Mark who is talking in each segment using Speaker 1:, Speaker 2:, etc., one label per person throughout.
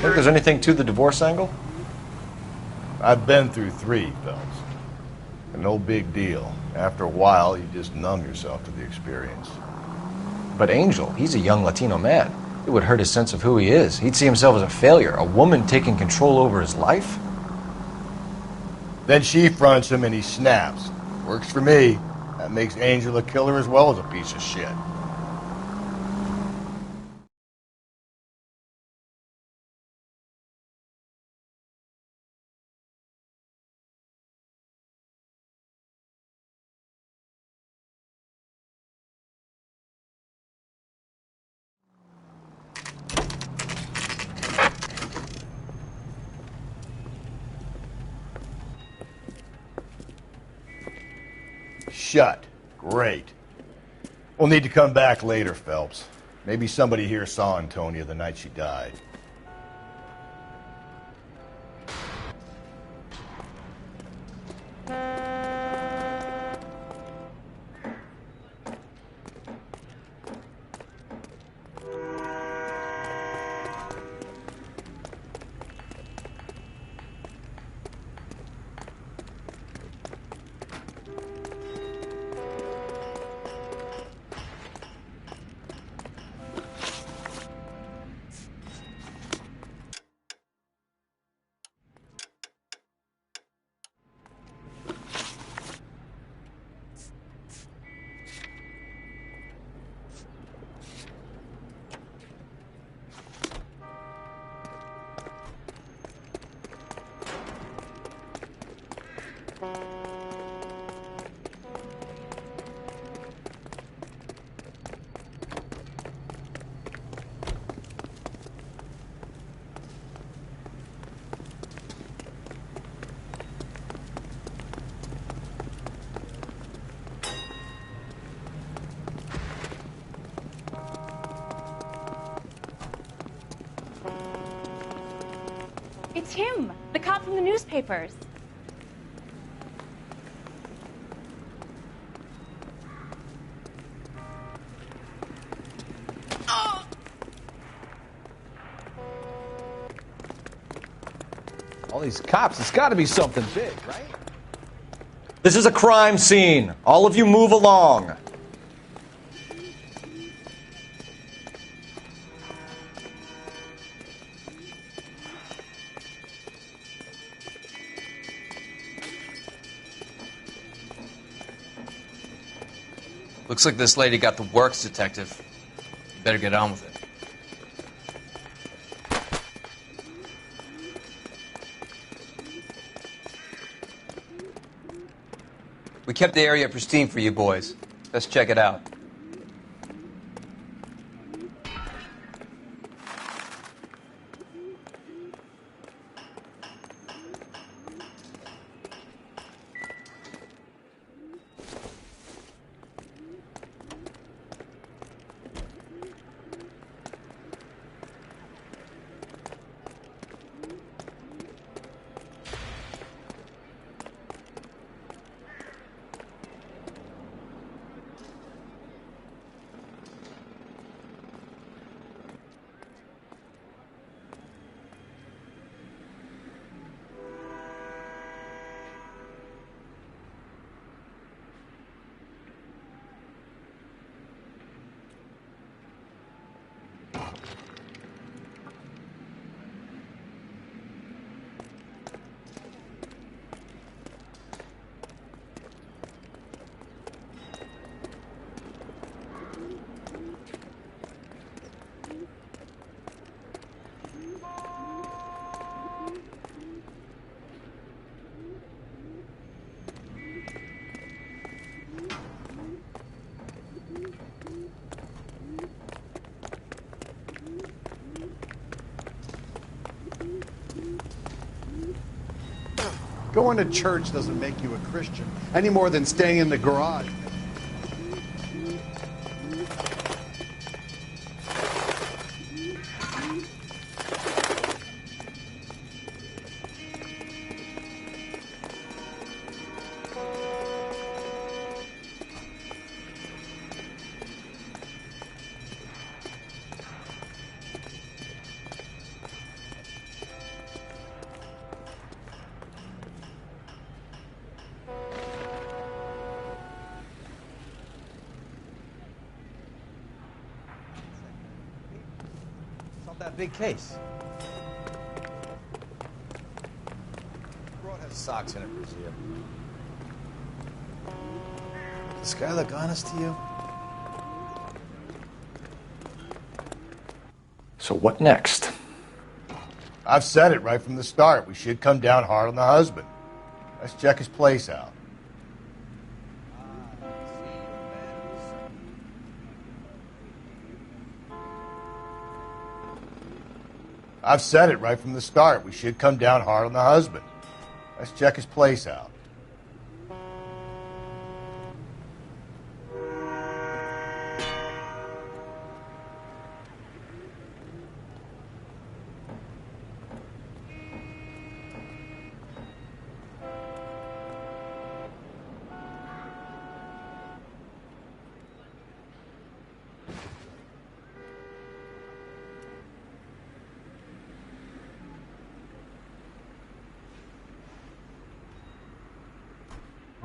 Speaker 1: Think there's anything to the divorce angle?
Speaker 2: I've been through 3, Phelps. And no big deal. After a while, you just numb yourself to the experience.
Speaker 1: But Angel, he's a young Latino man. It would hurt his sense of who he is. He'd see himself as a failure, a woman taking control over his life.
Speaker 2: Then she fronts him and he snaps. Works for me. That makes Angel a killer as well as a piece of shit. Shut. Great. We'll need to come back later, Phelps. Maybe somebody here saw Antonia the night she died.
Speaker 3: It's him, the cop from the newspapers.
Speaker 4: All these cops, it's got to be something big, right?
Speaker 1: This is a crime scene. All of you move along.
Speaker 5: Looks like this lady got the works, detective. You better get on with it. We kept the area pristine for you boys. Let's check it out.
Speaker 6: Going to church doesn't make you a Christian any more than staying in the garage.
Speaker 4: big case. Has socks in it for you. Does this guy look honest to you?
Speaker 1: So what next?
Speaker 2: I've said it right from the start. We should come down hard on the husband. Let's check his place out. I've said it right from the start. We should come down hard on the husband. Let's check his place out.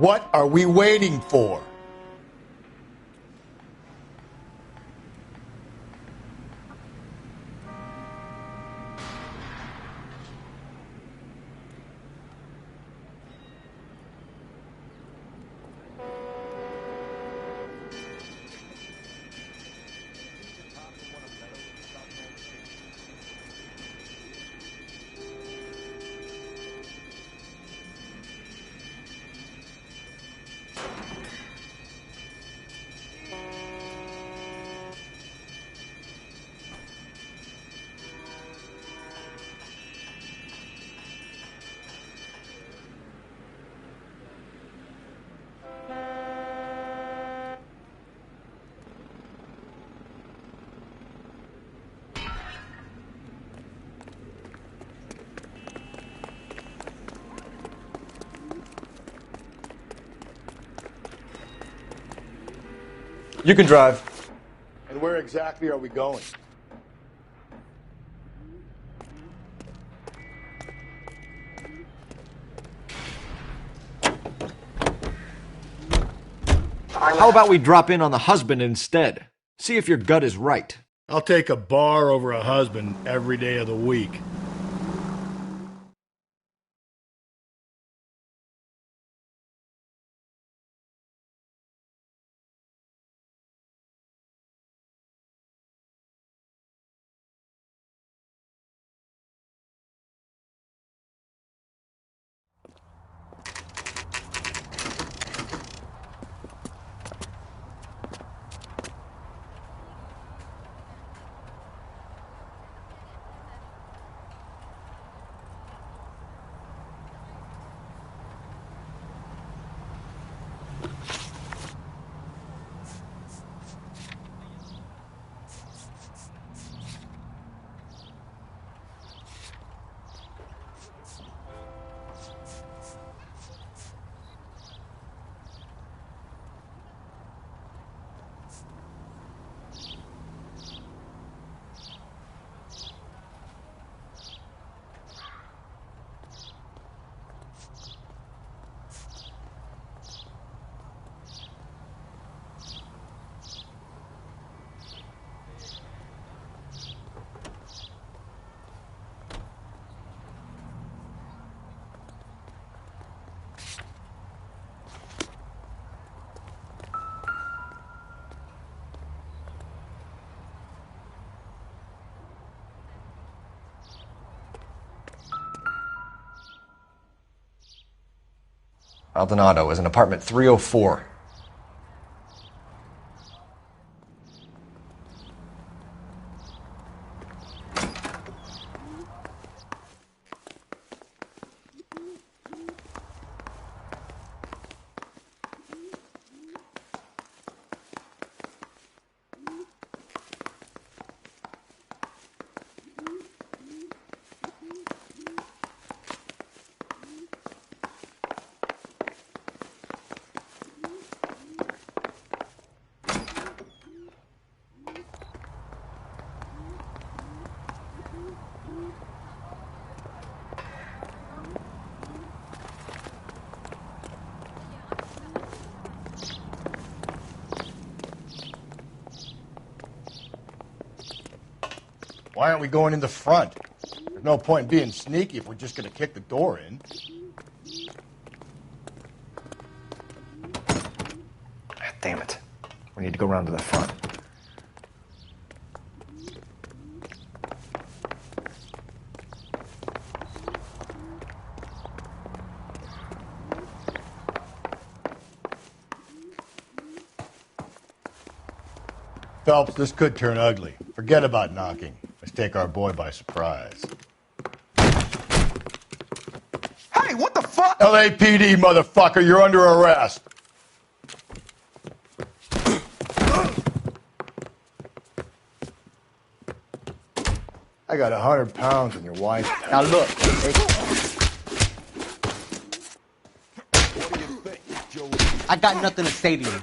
Speaker 2: What are we waiting for?
Speaker 1: You can drive.
Speaker 2: And where exactly are we going?
Speaker 1: How about we drop in on the husband instead? See if your gut is right.
Speaker 2: I'll take a bar over a husband every day of the week.
Speaker 1: Maldonado is in apartment 304.
Speaker 2: Why aren't we going in the front? There's no point in being sneaky if we're just going to kick the door in.
Speaker 1: Damn it. We need to go around to the front.
Speaker 2: Phelps, this could turn ugly. Forget about knocking. Let's take our boy by surprise.
Speaker 7: Hey, what the fuck?
Speaker 2: LAPD, motherfucker, you're under arrest. I got 100 pounds on your wife.
Speaker 7: Now look.
Speaker 2: What do you think, Joe?
Speaker 7: I got nothing to say to you.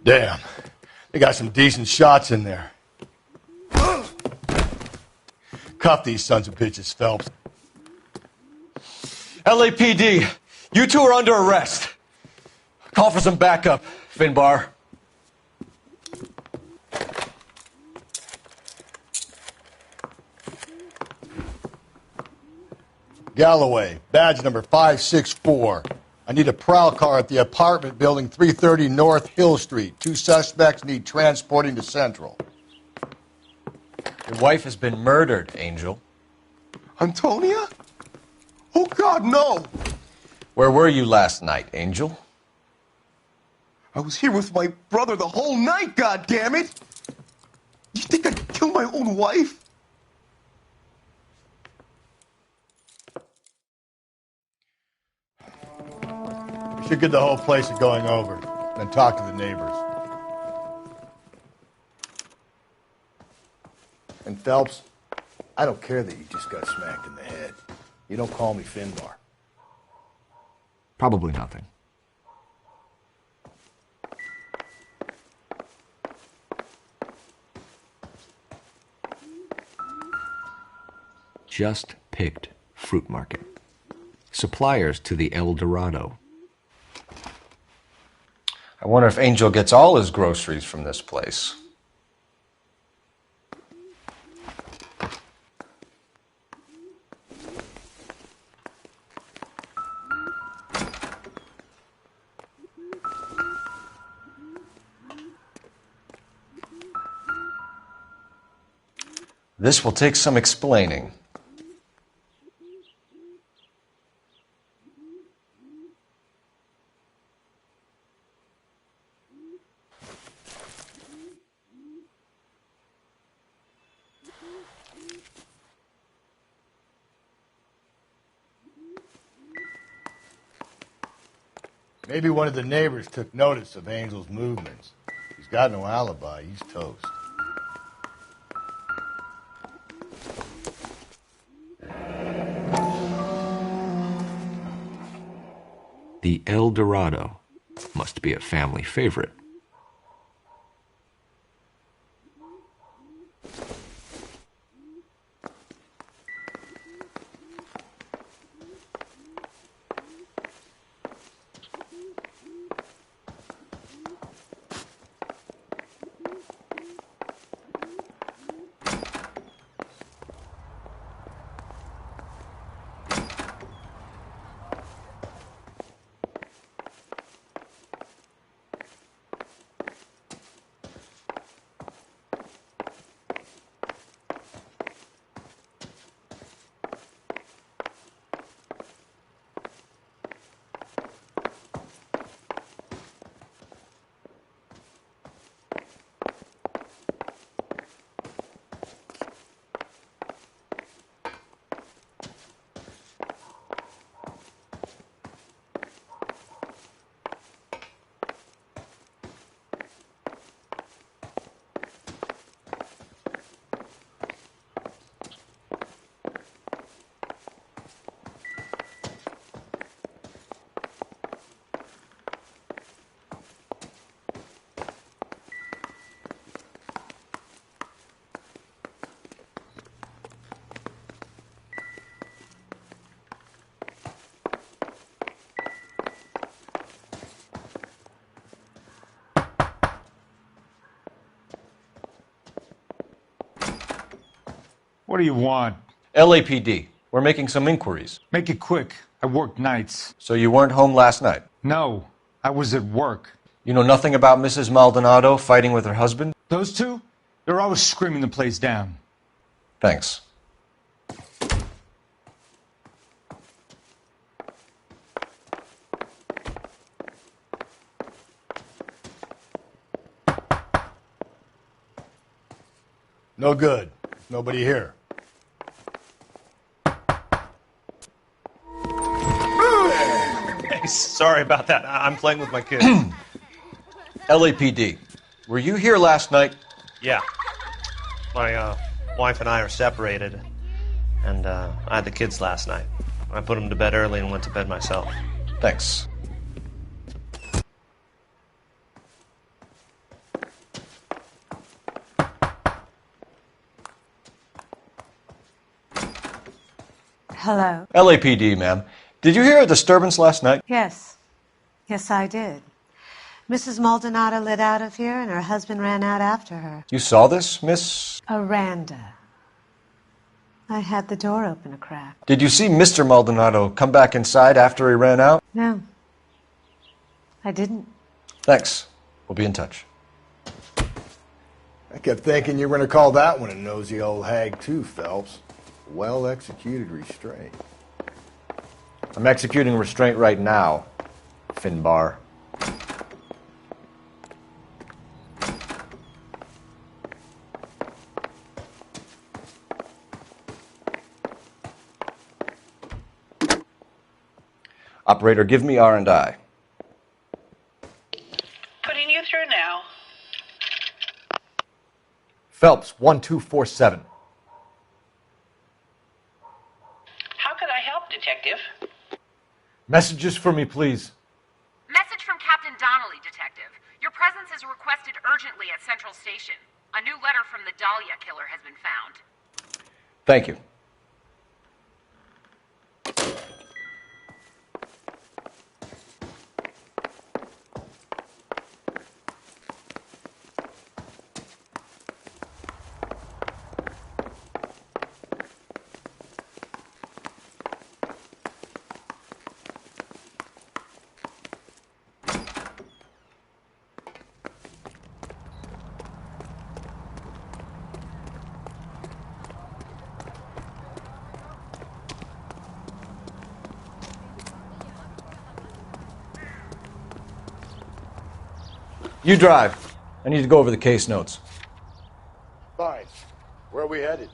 Speaker 2: Damn. They got some decent shots in there. Cuff these sons of bitches, Phelps.
Speaker 1: LAPD, you two are under arrest. Call for some backup, Finbar.
Speaker 2: Galloway, badge number 564. I need a prowl car at the apartment building 330 North Hill Street. 2 suspects need transporting to Central.
Speaker 1: Your wife has been murdered, Angel.
Speaker 7: Antonia? Oh, God, no!
Speaker 1: Where were you last night, Angel?
Speaker 7: I was here with my brother the whole night, goddammit! You think I'd kill my own wife?
Speaker 2: We should get the whole place going over, then talk to the neighbors. And Phelps, I don't care that you just got smacked in the head. You don't call me Finbar.
Speaker 1: Probably nothing. Just picked fruit market. Suppliers to the El Dorado. I wonder if Angel gets all his groceries from this place. This will take some explaining.
Speaker 2: Maybe one of the neighbors took notice of Angel's movements. He's got no alibi. He's toast.
Speaker 1: The El Dorado must be a family favorite.
Speaker 8: What do you want?
Speaker 1: LAPD. We're making some inquiries.
Speaker 8: Make it quick. I work nights.
Speaker 1: So you weren't home last night?
Speaker 8: No, I was at work.
Speaker 1: You know nothing about Mrs. Maldonado fighting with her husband?
Speaker 8: Those two? They're always screaming the place down.
Speaker 1: Thanks.
Speaker 2: No good. Nobody here.
Speaker 9: Hey, sorry about that. I'm playing with my kids.
Speaker 1: LAPD. Were you here last night?
Speaker 9: Yeah. My wife and I are separated, and I had the kids last night. I put them to bed early and went to bed myself.
Speaker 1: Thanks.
Speaker 10: Hello?
Speaker 1: LAPD, ma'am. Did you hear a disturbance last night?
Speaker 10: Yes. Yes, I did. Mrs. Maldonado lit out of here, and her husband ran out after her.
Speaker 1: You saw this, Miss?
Speaker 10: Aranda. I had the door open a crack.
Speaker 1: Did you see Mr. Maldonado come back inside after he ran out?
Speaker 10: No. I didn't.
Speaker 1: Thanks. We'll be in touch.
Speaker 2: I kept thinking you were going to call that one a nosy old hag too, Phelps. Well-executed restraint.
Speaker 1: I'm executing restraint right now, Finbar. Operator, give me R&I.
Speaker 11: Putting you through now.
Speaker 1: Phelps, 1247.
Speaker 11: How could I help, Detective?
Speaker 1: Messages for me, please.
Speaker 12: Message from Captain Donnelly, Detective. Your presence is requested urgently at Central Station. A new letter from the Dahlia killer has been found.
Speaker 1: Thank you. You drive. I need to go over the case notes.
Speaker 2: Fine. Where are we headed?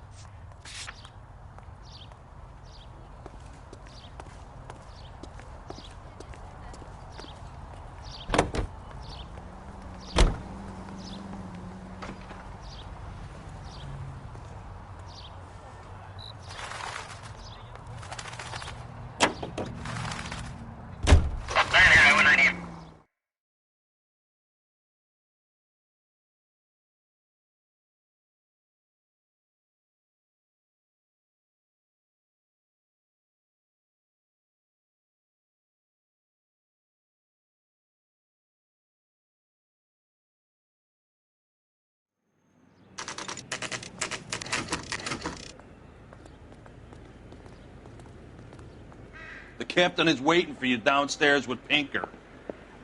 Speaker 13: The captain is waiting for you downstairs with Pinker.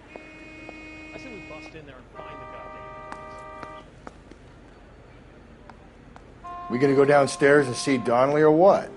Speaker 9: I said we bust in there and find the goddamn.
Speaker 2: We gonna go downstairs and see Donnelly or what?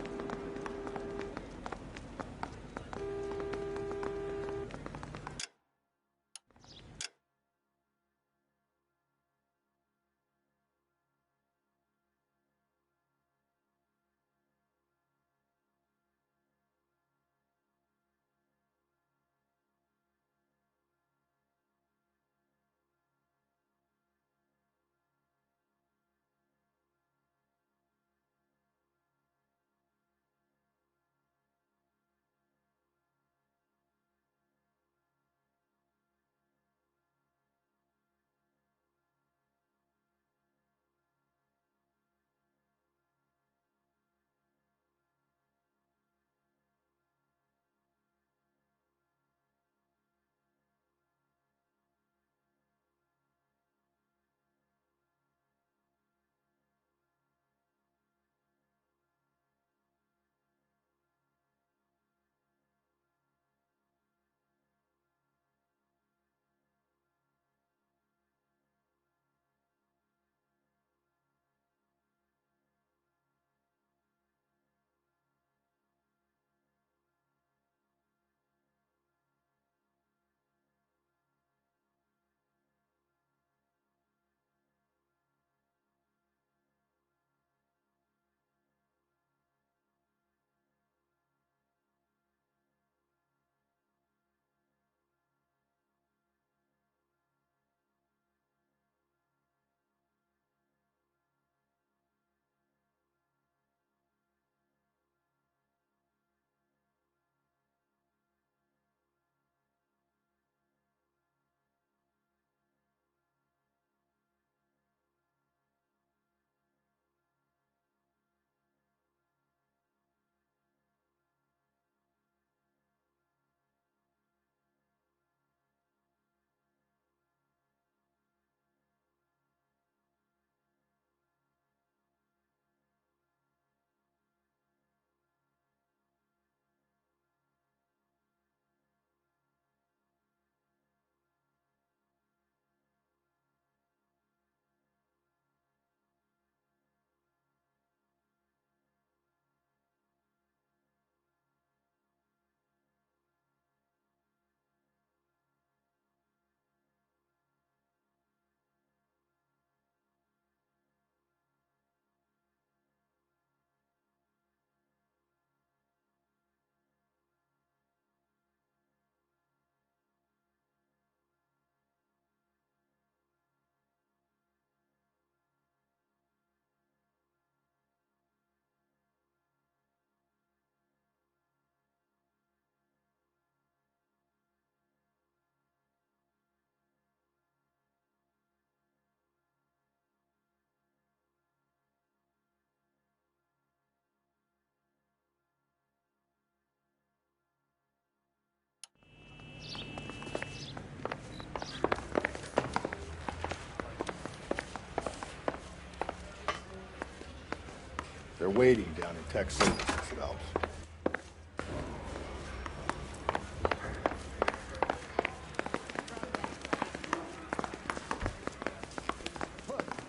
Speaker 2: They're waiting down in tech services, Phelps.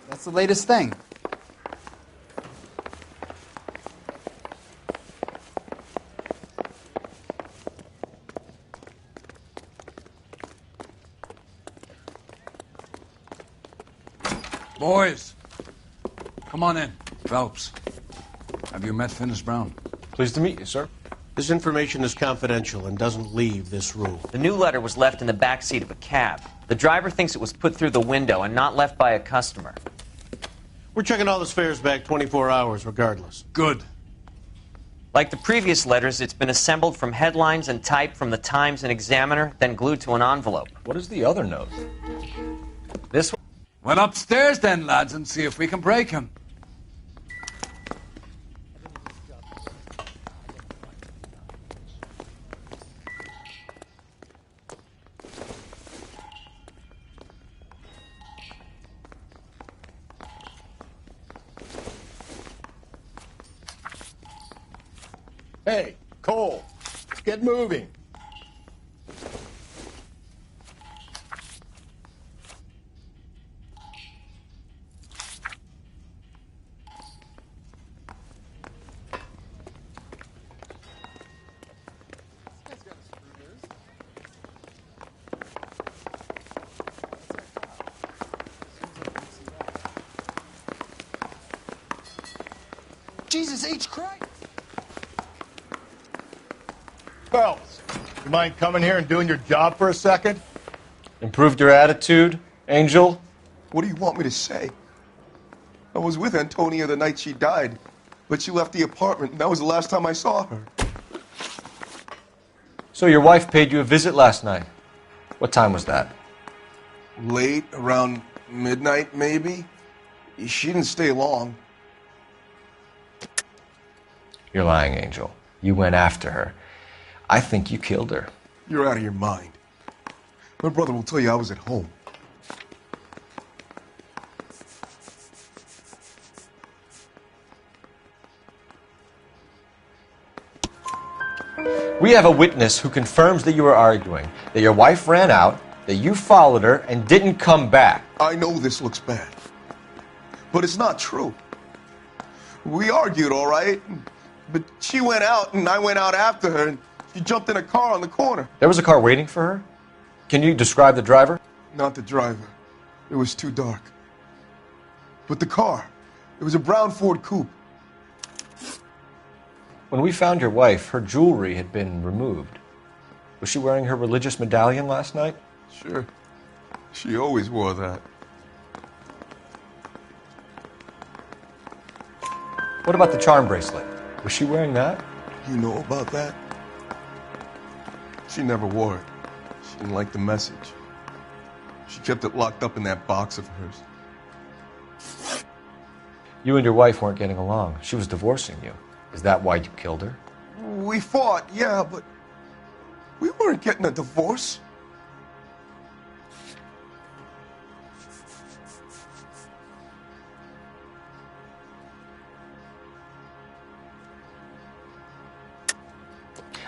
Speaker 14: That's the latest thing.
Speaker 15: Boys, come on in. Phelps, have you met Finis Brown?
Speaker 1: Pleased to meet you, sir.
Speaker 16: This information is confidential and doesn't leave this room.
Speaker 17: The new letter was left in the back seat of a cab. The driver thinks it was put through the window and not left by a customer.
Speaker 16: We're checking all this fares back 24 hours regardless.
Speaker 15: Good.
Speaker 17: Like the previous letters, it's been assembled from headlines and type from the Times and Examiner, then glued to an envelope.
Speaker 1: What is the other note? This one?
Speaker 15: Well, upstairs then, lads, and see if we can break him.
Speaker 2: Hey, Cole, let's get moving.
Speaker 14: Jesus H. Christ!
Speaker 2: Phelps, you mind coming here and doing your job for a second?
Speaker 1: Improved your attitude, Angel?
Speaker 7: What do you want me to say? I was with Antonia the night she died, but she left the apartment, and that was the last time I saw her.
Speaker 1: So your wife paid you a visit last night. What time was that?
Speaker 7: Late, around midnight, maybe? She didn't stay long.
Speaker 1: You're lying, Angel. You went after her. I think you killed her.
Speaker 7: You're out of your mind. My brother will tell you I was at home.
Speaker 1: We have a witness who confirms that you were arguing, that your wife ran out, that you followed her, and didn't come back.
Speaker 7: I know this looks bad, but it's not true. We argued, all right, but she went out, and I went out after her, and she jumped in a car on the corner.
Speaker 1: There was a car waiting for her? Can you describe the driver?
Speaker 7: Not the driver. It was too dark. But the car, it was a brown Ford Coupe.
Speaker 1: When we found your wife, her jewelry had been removed. Was she wearing her religious medallion last night?
Speaker 7: Sure. She always wore that.
Speaker 1: What about the charm bracelet? Was she wearing that?
Speaker 7: You know about that? She never wore it. She didn't like the message. She kept it locked up in that box of hers.
Speaker 1: You and your wife weren't getting along. She was divorcing you. Is that why you killed her?
Speaker 7: We fought, yeah, but we weren't getting a divorce.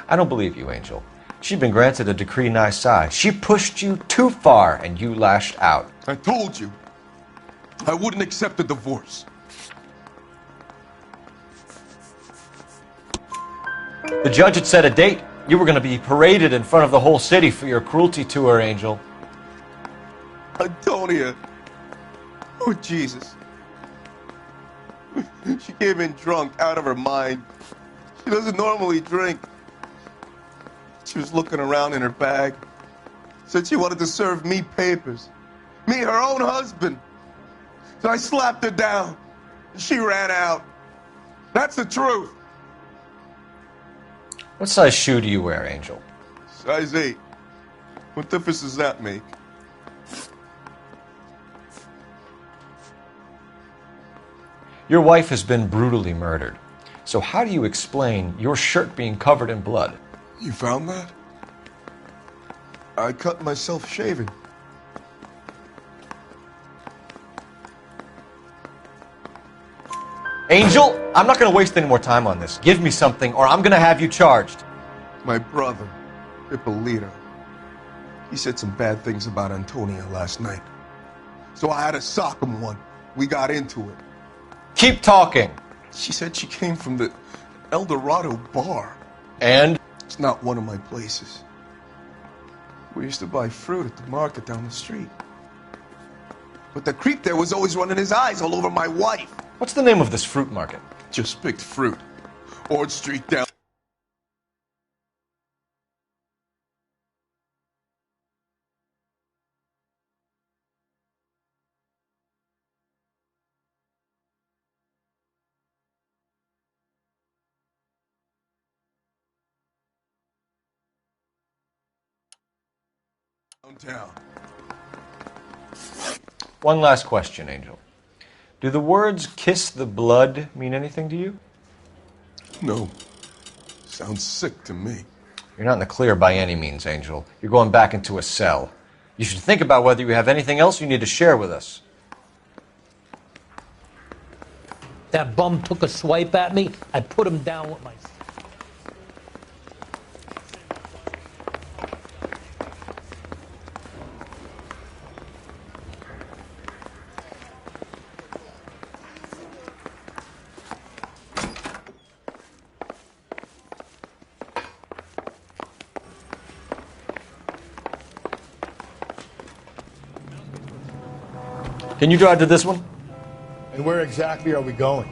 Speaker 1: I don't believe you, Angel. She'd been granted a decree nisi. She pushed you too far, and you lashed out.
Speaker 7: I told you, I wouldn't accept a divorce.
Speaker 1: The judge had set a date. You were going to be paraded in front of the whole city for your cruelty to her, Angel.
Speaker 7: Antonia. Oh, Jesus. She came in drunk, out of her mind. She doesn't normally drink. She was looking around in her bag. Said she wanted to serve me papers. Me, her own husband. So I slapped her down. She ran out. That's the truth.
Speaker 1: What size shoe do you wear, Angel?
Speaker 7: Size 8. What difference does that make?
Speaker 1: Your wife has been brutally murdered. So how do you explain your shirt being covered in blood?
Speaker 7: You found that? I cut myself shaving.
Speaker 1: Angel, I'm not going to waste any more time on this. Give me something or I'm going to have you charged.
Speaker 7: My brother, Ippolito, he said some bad things about Antonia last night. So I had to sock him one. We got into it.
Speaker 1: Keep talking.
Speaker 7: She said she came from the El Dorado bar.
Speaker 1: And?
Speaker 7: It's not one of my places. We used to buy fruit at the market down the street. But the creep there was always running his eyes all over my wife.
Speaker 1: What's the name of this fruit market?
Speaker 7: Just picked fruit. Ord Street down. Downtown.
Speaker 1: One last question, Angel. Do the words kiss the blood mean anything to you?
Speaker 7: No. Sounds sick to me.
Speaker 1: You're not in the clear by any means, Angel. You're going back into a cell. You should think about whether you have anything else you need to share with us.
Speaker 18: That bum took a swipe at me. I put him down with my...
Speaker 1: Can you drive to this one?
Speaker 2: And where exactly are we going?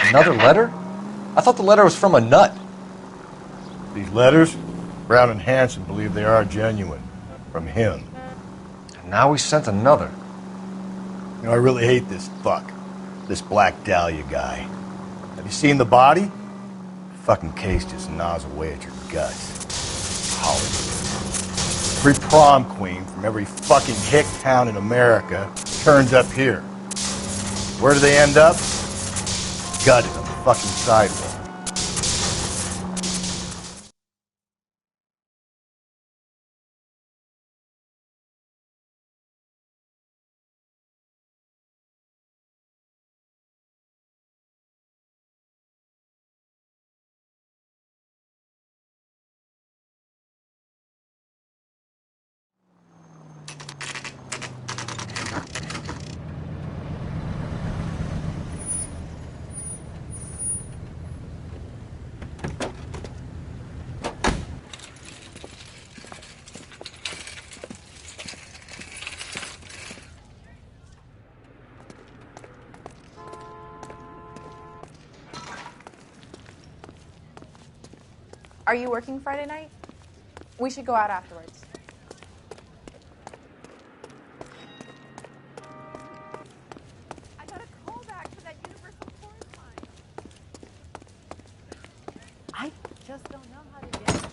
Speaker 1: Another letter? I thought the letter was from a nut.
Speaker 2: These letters, Brown and Hanson believe they are genuine. From him.
Speaker 1: And now we sent another.
Speaker 2: You know, I really hate this fuck. This Black Dahlia guy. Have you seen the body? Fucking case just gnaws away at your guts. Hollywood. Every prom queen from every fucking hick town in America turns up here. Where do they end up? Gutted on the fucking sidewalk.
Speaker 3: Are you working Friday night? We should go out afterwards. I got a call back for that Universal Chorus line.
Speaker 10: I just don't know how to get it.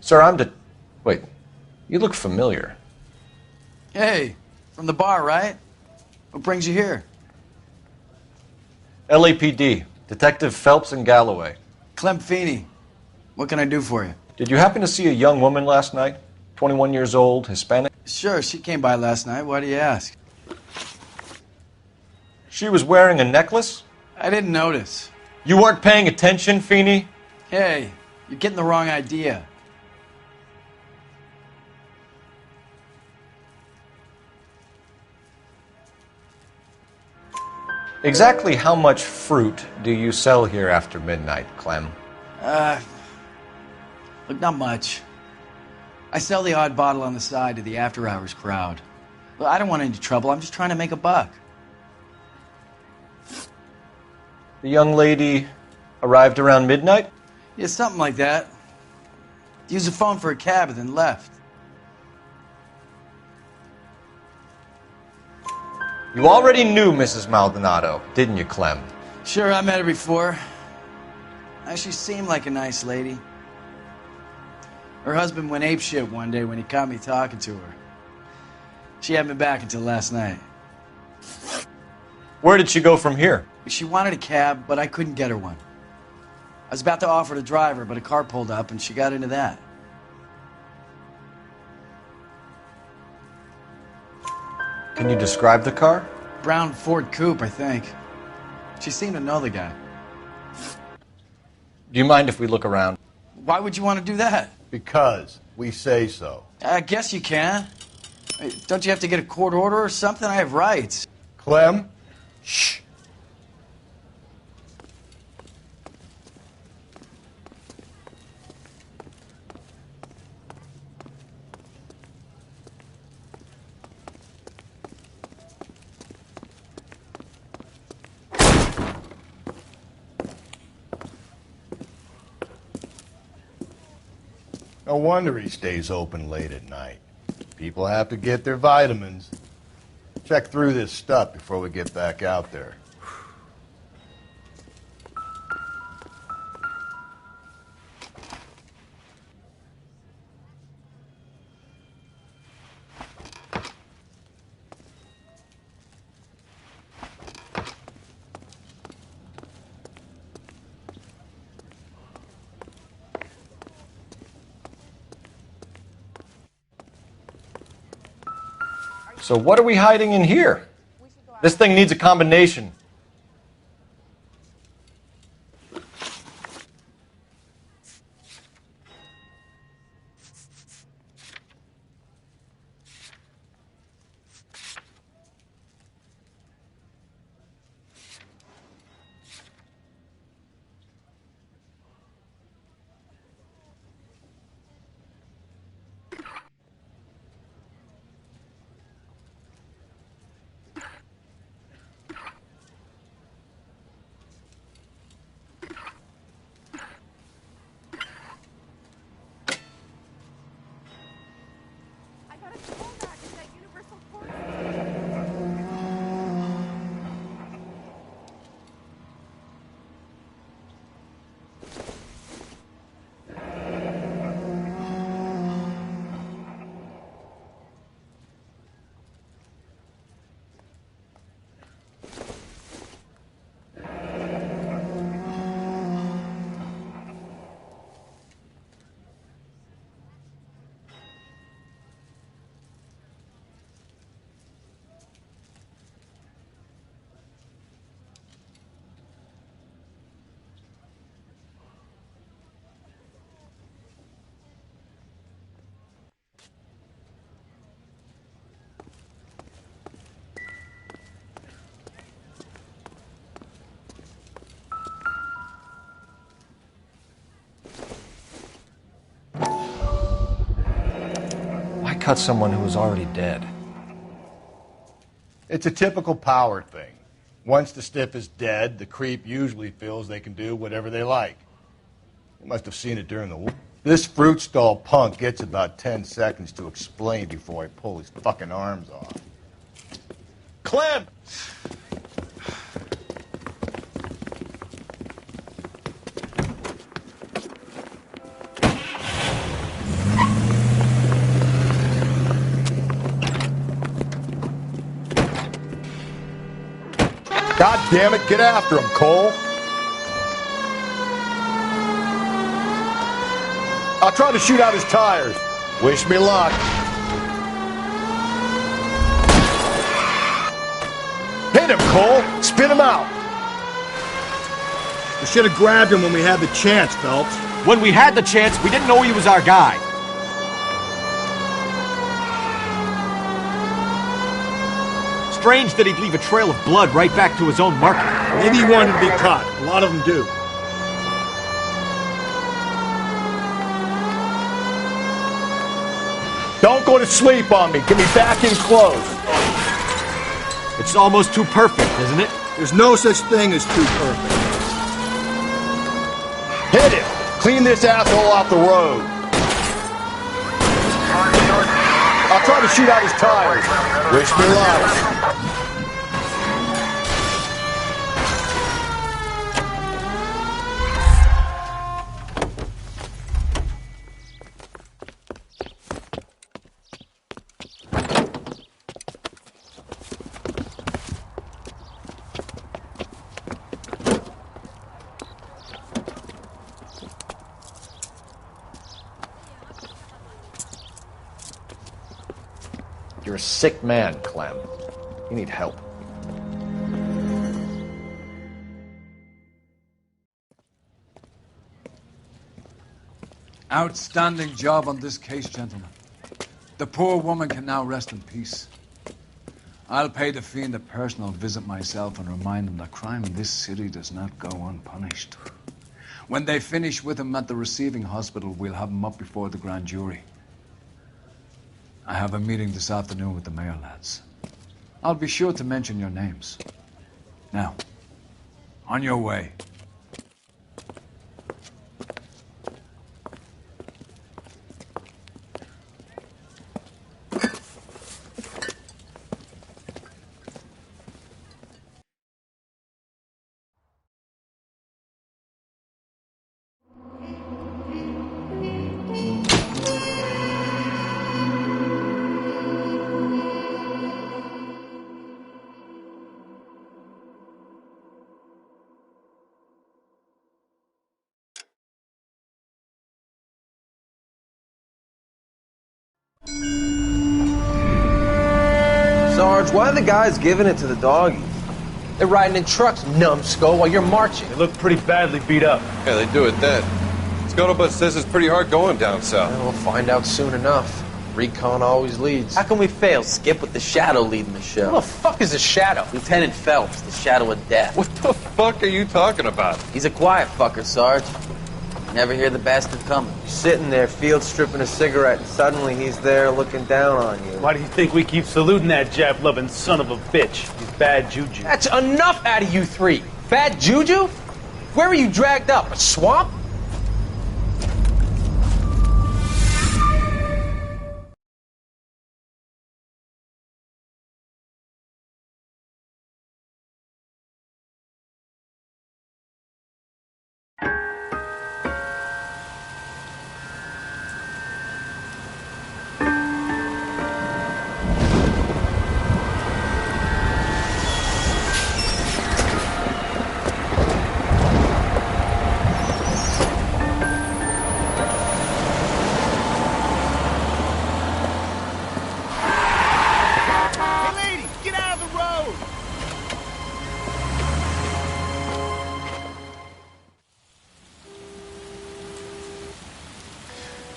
Speaker 1: Sir, Wait, you look familiar.
Speaker 14: Hey, from the bar, right? What brings you here?
Speaker 1: LAPD, Detective Phelps and Galloway.
Speaker 14: Clem Feeney. What can I do for you?
Speaker 1: Did you happen to see a young woman last night? 21 years old, Hispanic?
Speaker 14: Sure, she came by last night. Why do you ask?
Speaker 1: She was wearing a necklace?
Speaker 14: I didn't notice.
Speaker 1: You weren't paying attention, Feeney?
Speaker 14: Hey, you're getting the wrong idea.
Speaker 1: Exactly how much fruit do you sell here after midnight, Clem?
Speaker 14: Look, not much. I sell the odd bottle on the side to the after-hours crowd. Look, I don't want any trouble. I'm just trying to make a buck.
Speaker 1: The young lady arrived around midnight?
Speaker 14: Yeah, something like that. Used the phone for a cab and then left.
Speaker 1: You already knew Mrs. Maldonado, didn't you, Clem?
Speaker 14: Sure, I met her before. She seemed like a nice lady. Her husband went apeshit one day when he caught me talking to her. She hadn't been back until last night.
Speaker 1: Where did she go from here?
Speaker 14: She wanted a cab, but I couldn't get her one. I was about to offer to drive her, but a car pulled up and she got into that.
Speaker 1: Can you describe the car?
Speaker 14: Brown Ford Coupe, I think. She seemed to know the guy.
Speaker 1: Do you mind if we look around?
Speaker 14: Why would you want to do that?
Speaker 2: Because we say so.
Speaker 14: I guess you can. Don't you have to get a court order or something? I have rights.
Speaker 2: Clem? Shh. No wonder he stays open late at night. People have to get their vitamins. Check through this stuff before we get back out there.
Speaker 1: So what are we hiding in here? This thing needs a combination. Cut someone who was already dead.
Speaker 2: It's a typical power thing. Once the stiff is dead, the creep usually feels they can do whatever they like. You must have seen it during the war. This fruit stall punk gets about 10 seconds to explain before I pull his fucking arms off. Clem! God damn it, get after him, Cole. I'll try to shoot out his tires. Wish me luck. Hit him, Cole. Spin him out.
Speaker 19: We should have grabbed him when we had the chance, Phelps.
Speaker 20: When we had the chance, we didn't know he was our guy. Strange that he'd leave a trail of blood right back to his own market.
Speaker 19: Maybe he wanted to be caught. A lot of them do.
Speaker 2: Don't go to sleep on me. Get me back in close.
Speaker 20: It's almost too perfect, isn't it?
Speaker 19: There's no such thing as too perfect.
Speaker 2: Hit him. Clean this asshole off the road. I'll try to shoot out his tires. Wish me luck.
Speaker 1: You're a sick man, Clem. You need help.
Speaker 15: Outstanding job on this case, gentlemen. The poor woman can now rest in peace. I'll pay the fiend a personal visit myself and remind him that crime in this city does not go unpunished. When they finish with him at the receiving hospital, we'll have him up before the grand jury. I have a meeting this afternoon with the mayor lads. I'll be sure to mention your names. Now, on your way.
Speaker 21: Sarge, why are the guys giving it to the doggies?
Speaker 18: They're riding in trucks, numbskull, while you're marching.
Speaker 22: They look pretty badly beat up.
Speaker 23: Yeah, they do it then. Scuttlebutt says it's pretty hard going down south.
Speaker 1: We'll find out soon enough. Recon always leads.
Speaker 14: How can we fail? Skip with the Shadow leading the show.
Speaker 18: Who the fuck is a Shadow?
Speaker 14: Lieutenant Phelps, the Shadow of Death.
Speaker 23: What the fuck are you talking about?
Speaker 14: He's a quiet fucker, Sarge. Never hear the bastard coming.
Speaker 21: You're sitting there, field stripping a cigarette, and suddenly he's there looking down on you.
Speaker 16: Why do you think we keep saluting that Jap-loving son of a bitch? He's bad juju.
Speaker 18: That's enough out of you three. Bad juju? Where were you dragged up? A swamp?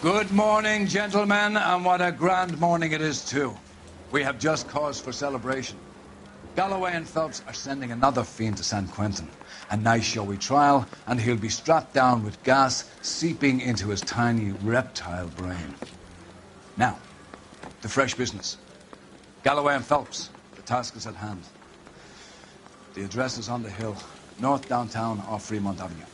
Speaker 15: Good morning, gentlemen, and what a grand morning it is, too. We have just cause for celebration. Galloway and Phelps are sending another fiend to San Quentin. A nice showy trial, and he'll be strapped down with gas seeping into his tiny reptile brain. Now, the fresh business. Galloway and Phelps, the task is at hand. The address is on the hill, north downtown off Fremont Avenue.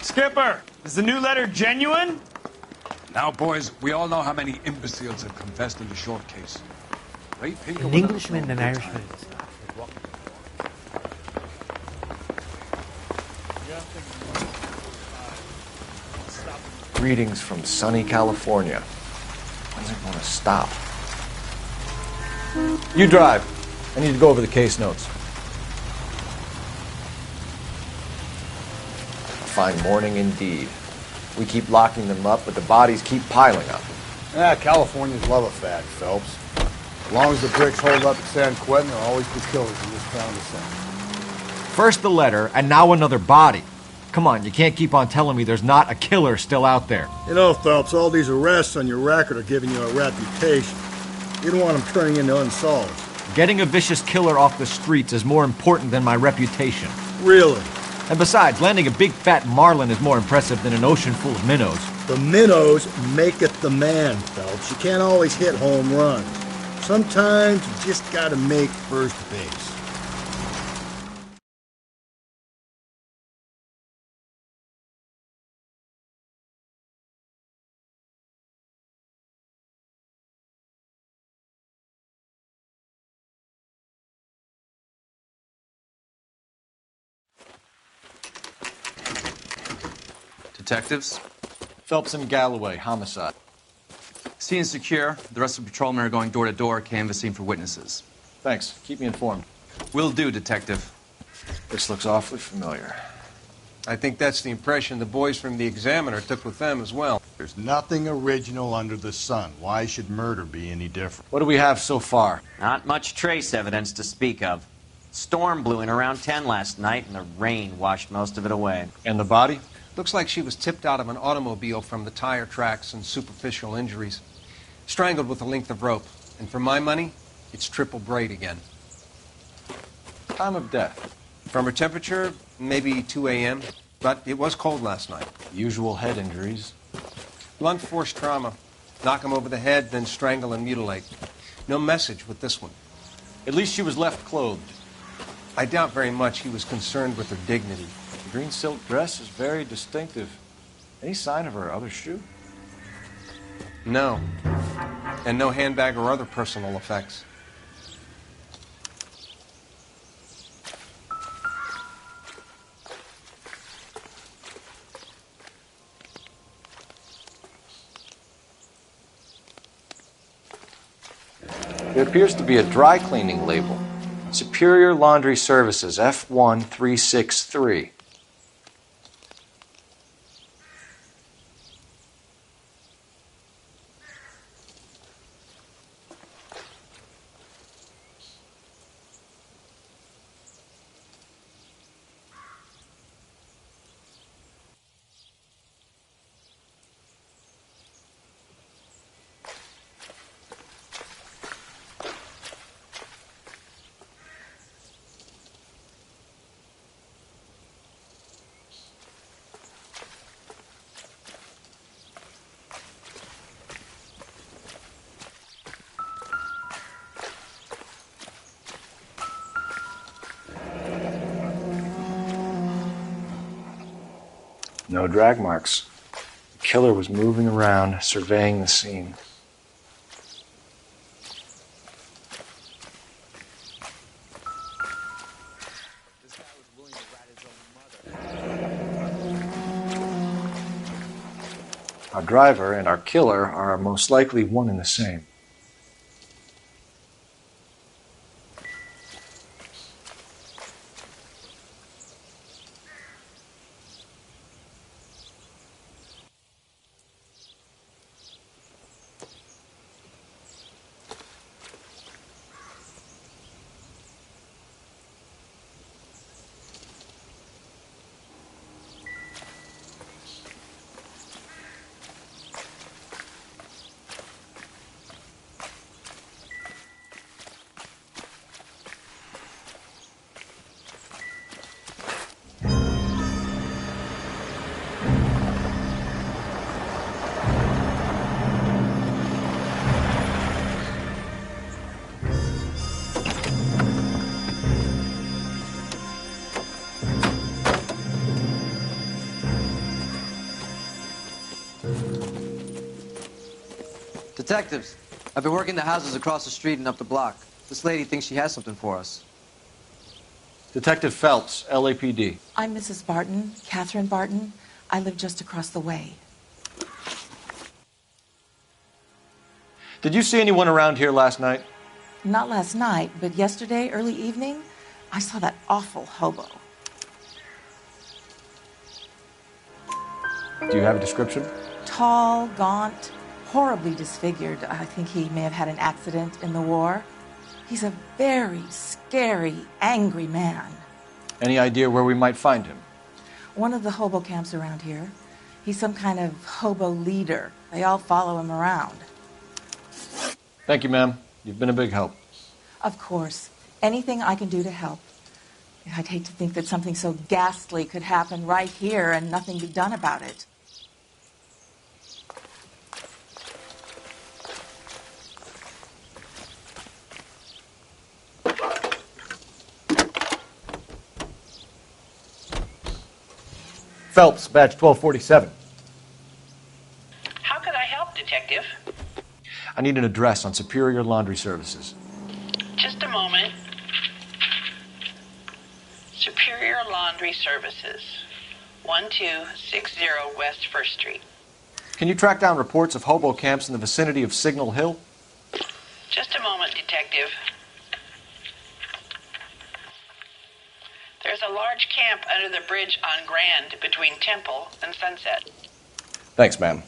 Speaker 16: Skipper, is the new letter genuine?
Speaker 15: Now, boys, we all know how many imbeciles have confessed in the short case. Ray Pinker
Speaker 18: An Englishman and an Irishman.
Speaker 1: Greetings from sunny California. When's it going to stop? You drive. I need to go over the case notes. Fine morning indeed. We keep locking them up, but the bodies keep piling up.
Speaker 2: Californians love a fact, Phelps. As long as the bricks hold up at San Quentin, there'll always be killers in this town to send.
Speaker 20: First the letter, and now another body. Come on, you can't keep on telling me there's not a killer still out there.
Speaker 19: You know, Phelps, all these arrests on your record are giving you a reputation. You don't want them turning into unsolved.
Speaker 20: Getting a vicious killer off the streets is more important than my reputation.
Speaker 19: Really?
Speaker 20: And besides, landing a big fat marlin is more impressive than an ocean full of minnows.
Speaker 19: The minnows make it the man, Phelps. You can't always hit home runs. Sometimes you just gotta make first base.
Speaker 4: Detectives?
Speaker 1: Phelps and Galloway, homicide.
Speaker 4: Scene secure. The rest of the patrolmen are going door to door, canvassing for witnesses.
Speaker 1: Thanks. Keep me informed.
Speaker 4: Will do, Detective.
Speaker 1: This looks awfully familiar.
Speaker 5: I think that's the impression the boys from the Examiner took with them as well.
Speaker 2: There's nothing original under the sun. Why should murder be any different?
Speaker 1: What do we have so far?
Speaker 17: Not much trace evidence to speak of. Storm blew in around 10 last night, and the rain washed most of it away.
Speaker 1: And the body?
Speaker 5: Looks like she was tipped out of an automobile from the tire tracks and superficial injuries. Strangled with a length of rope. And for my money, it's triple braid again.
Speaker 1: Time of death?
Speaker 5: From her temperature, maybe 2 a.m., but it was cold last night.
Speaker 1: Usual head injuries.
Speaker 5: Blunt force trauma. Knock him over the head, then strangle and mutilate. No message with this one.
Speaker 1: At least she was left clothed.
Speaker 5: I doubt very much he was concerned with her dignity.
Speaker 1: The green silk dress is very distinctive. Any sign of her other shoe?
Speaker 5: No. And no handbag or other personal effects.
Speaker 1: There appears to be a dry cleaning label. Superior Laundry Services, F1363. No drag marks. The killer was moving around, surveying the scene. Our driver and our killer are most likely one and the same.
Speaker 6: Detectives, I've been working the houses across the street and up the block. This lady thinks she has something for us.
Speaker 1: Detective Phelps, LAPD.
Speaker 24: I'm Mrs. Barton, Catherine Barton. I live just across the way.
Speaker 1: Did you see anyone around here last night?
Speaker 24: Not last night, but yesterday, early evening, I saw that awful hobo.
Speaker 1: Do you have a description?
Speaker 24: Tall, gaunt, horribly disfigured. I think he may have had an accident in the war. He's a very scary, angry man.
Speaker 1: Any idea where we might find him?
Speaker 24: One of the hobo camps around here. He's some kind of hobo leader. They all follow him around.
Speaker 1: Thank you, ma'am. You've been a big help.
Speaker 24: Of course. Anything I can do to help. I'd hate to think that something so ghastly could happen right here and nothing be done about it.
Speaker 1: Phelps, badge 1247.
Speaker 8: How could I help, Detective?
Speaker 1: I need an address on Superior Laundry Services.
Speaker 8: Just a moment. Superior Laundry Services, 1260 West 1st Street.
Speaker 1: Can you track down reports of hobo camps in the vicinity of Signal Hill?
Speaker 8: Just a moment, Detective. There's a large camp under the bridge on Grand between Temple and Sunset.
Speaker 1: Thanks, ma'am.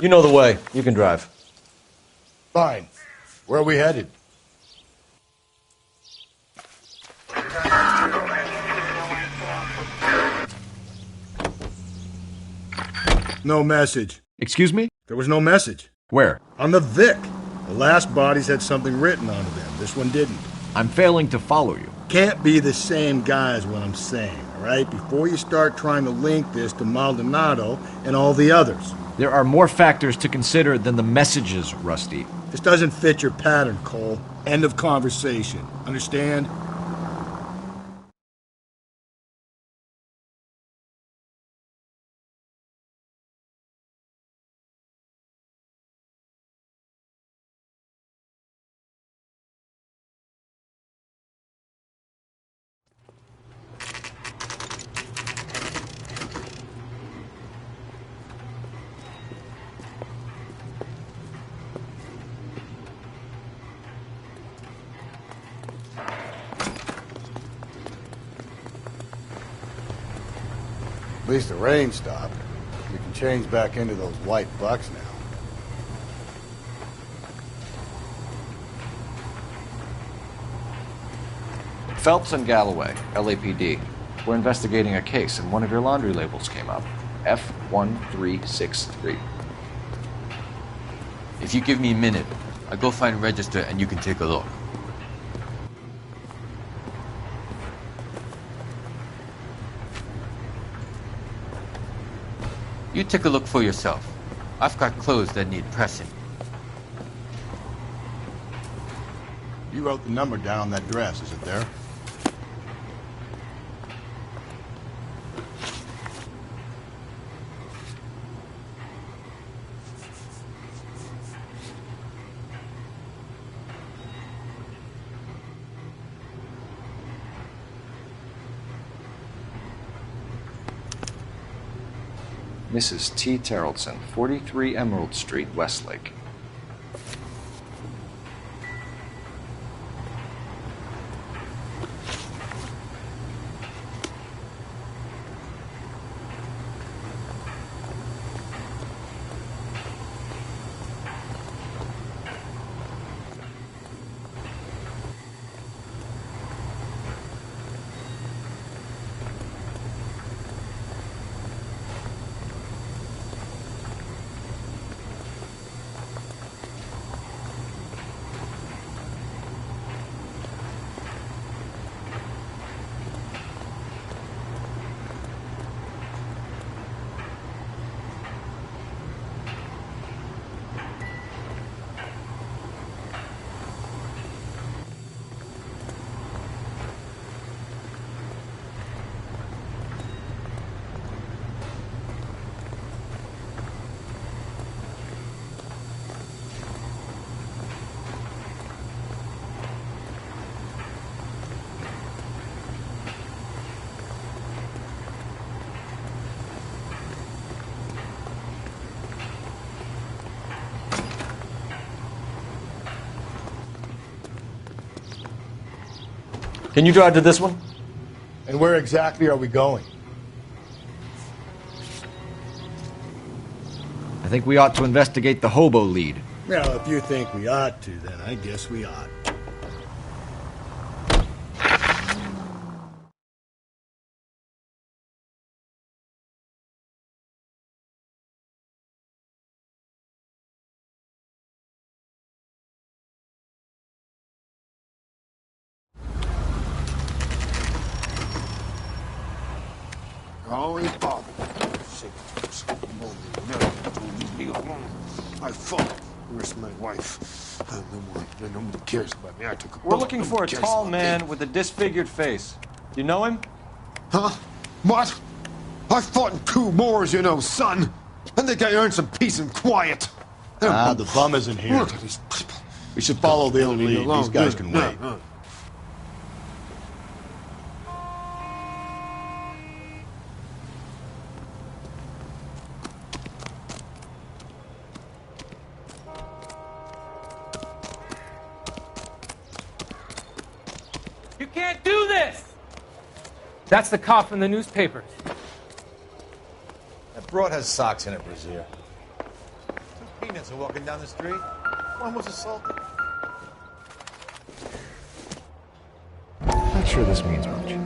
Speaker 1: You know the way. You can drive.
Speaker 2: Fine. Where are we headed? No message.
Speaker 20: Excuse me?
Speaker 2: There was no message.
Speaker 20: Where?
Speaker 2: On the Vic. The last bodies had something written onto them. This one didn't.
Speaker 20: I'm failing to follow you.
Speaker 2: Can't be the same guy is what I'm saying, all right? Before you start trying to link this to Maldonado and all the others.
Speaker 20: There are more factors to consider than the messages, Rusty.
Speaker 2: This doesn't fit your pattern, Cole. End of conversation. Understand? At least the rain stopped. We can change back into those white bucks now.
Speaker 1: Phelps and Galloway, LAPD. We're investigating a case, and one of your laundry labels came up. F1363.
Speaker 4: If you give me a minute, I'll go find a register and you can take a look. You take a look for yourself. I've got clothes that need pressing.
Speaker 2: You wrote the number down on that dress, is it there?
Speaker 1: Mrs. T. Terrellson, 43 Emerald Street, Westlake. Can you drive to this one?
Speaker 2: And where exactly are we going?
Speaker 20: I think we ought to investigate the hobo lead.
Speaker 2: Well, if you think we ought to, then I guess we ought.
Speaker 9: Holy Father. Leave me alone. I fought. Where's my wife? Nobody cares about me. I took a
Speaker 1: We're looking for a tall man with a disfigured face. You know him?
Speaker 9: Huh? What? I fought in 2 wars, you know, son. I think I earned some peace and quiet.
Speaker 2: The bum isn't here. We should follow the lead. These guys can wait.
Speaker 11: You can't do this! That's the cop in the newspapers.
Speaker 2: That broad has socks in it, Brazier. Peanuts are walking down the street. One was assaulted.
Speaker 1: Not sure this means much.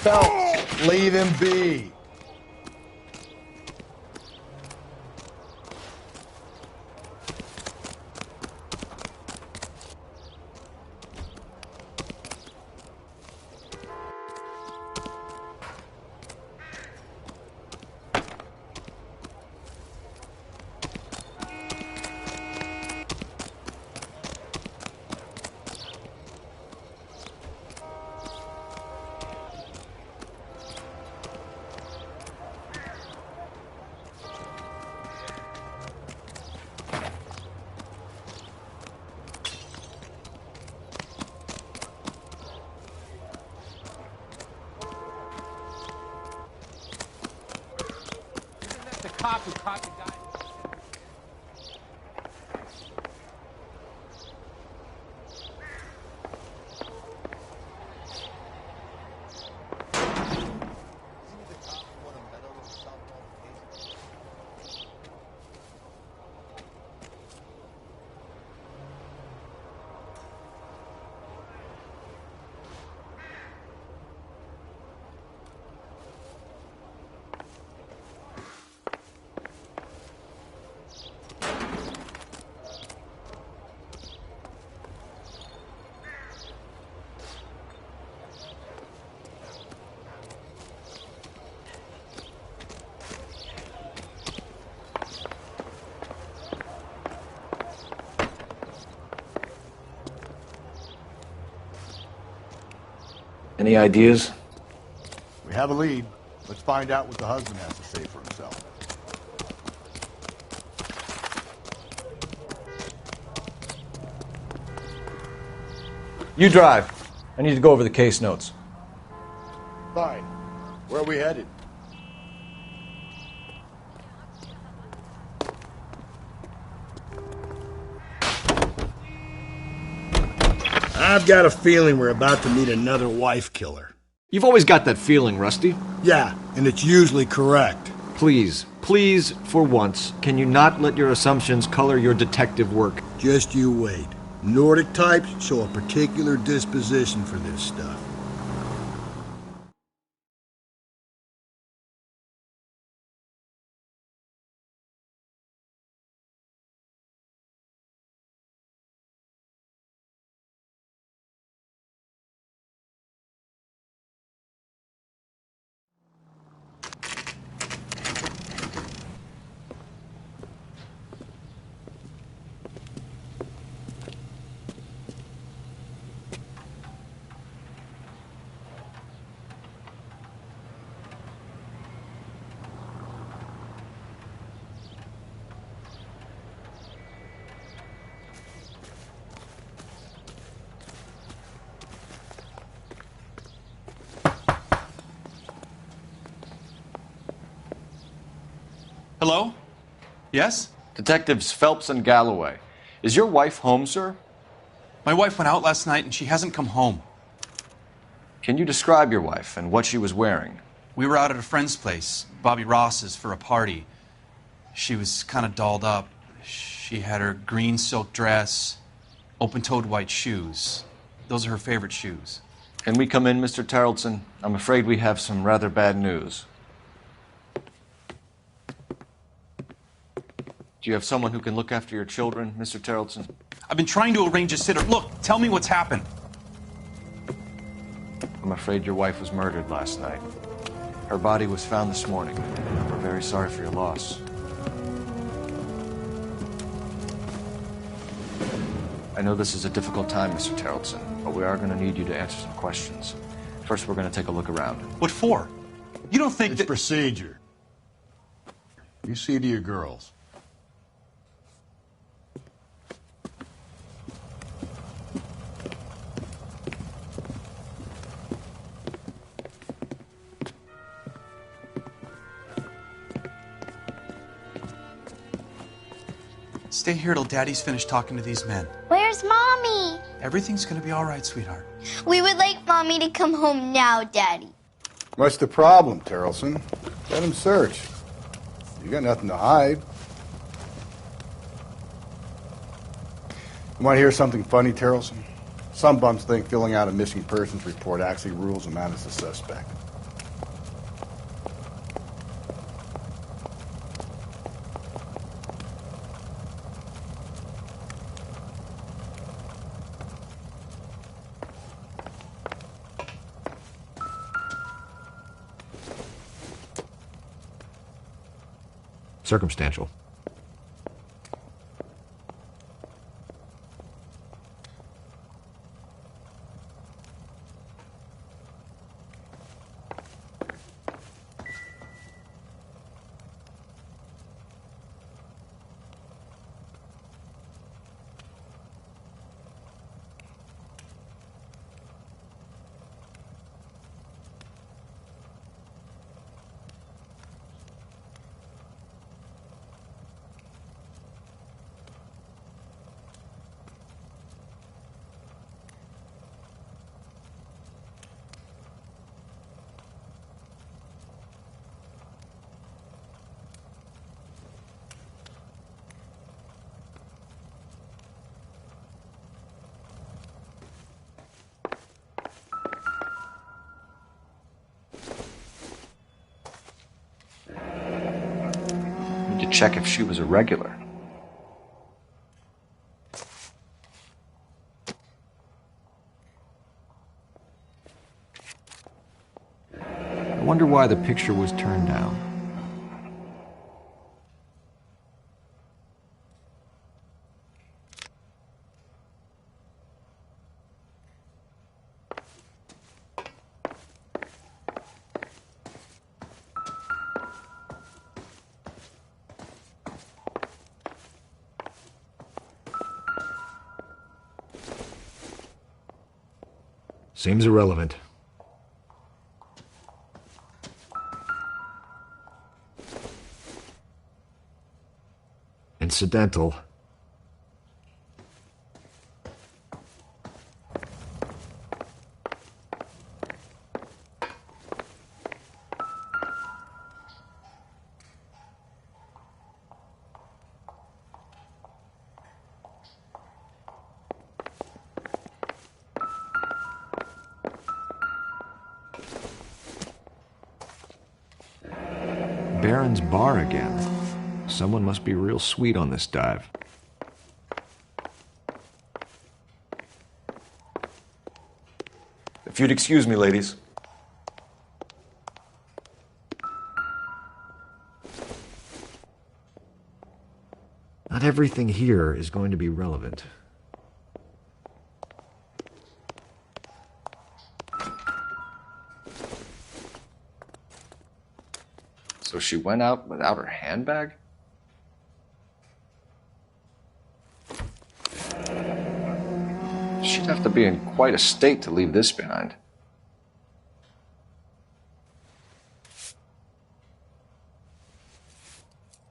Speaker 2: Phelps, leave him be.
Speaker 11: The cop who caught the guy.
Speaker 1: Any ideas?
Speaker 2: We have a lead. Let's find out what the husband has to say for himself.
Speaker 1: You drive. I need to go over the case notes.
Speaker 2: Fine. Where are we headed?
Speaker 19: I've got a feeling we're about to meet another wife killer.
Speaker 20: You've always got that feeling, Rusty.
Speaker 19: Yeah, and it's usually correct.
Speaker 20: Please, for once, can you not let your assumptions color your detective work?
Speaker 19: Just you wait. Nordic types show a particular disposition for this stuff.
Speaker 4: Hello? Yes?
Speaker 20: Detectives Phelps and Galloway. Is your wife home, sir?
Speaker 4: My wife went out last night and she hasn't come home.
Speaker 20: Can you describe your wife and what she was wearing?
Speaker 4: We were out at a friend's place, Bobby Ross's, for a party. She was kind of dolled up. She had her green silk dress, open-toed white shoes. Those are her favorite shoes.
Speaker 20: Can we come in, Mr. Tarleton? I'm afraid we have some rather bad news. Do you have someone who can look after your children, Mr. Tarleton?
Speaker 4: I've been trying to arrange a sitter. Look, tell me what's happened.
Speaker 20: I'm afraid your wife was murdered last night. Her body was found this morning. We're very sorry for your loss. I know this is a difficult time, Mr. Tarleton, but we are going to need you to answer some questions. First, we're going to take a look around.
Speaker 4: What for? You don't think
Speaker 2: it's procedure. You see to your girls.
Speaker 4: Stay here till Daddy's finished talking to these men.
Speaker 3: Where's Mommy?
Speaker 4: Everything's gonna be all right, sweetheart.
Speaker 3: We would like Mommy to come home now, Daddy.
Speaker 2: What's the problem, Terrelson? Let him search. You got nothing to hide. You want to hear something funny, Terrelson? Some bums think filling out a missing persons report actually rules them out as a suspect.
Speaker 1: Circumstantial.
Speaker 20: To check if she was a regular. I wonder why the picture was turned down.
Speaker 1: Seems irrelevant. Incidental. Baron's bar again. Someone must be real sweet on this dive.
Speaker 20: If you'd excuse me, ladies.
Speaker 1: Not everything here is going to be relevant.
Speaker 20: So she went out without her handbag? She'd have to be in quite a state to leave this behind.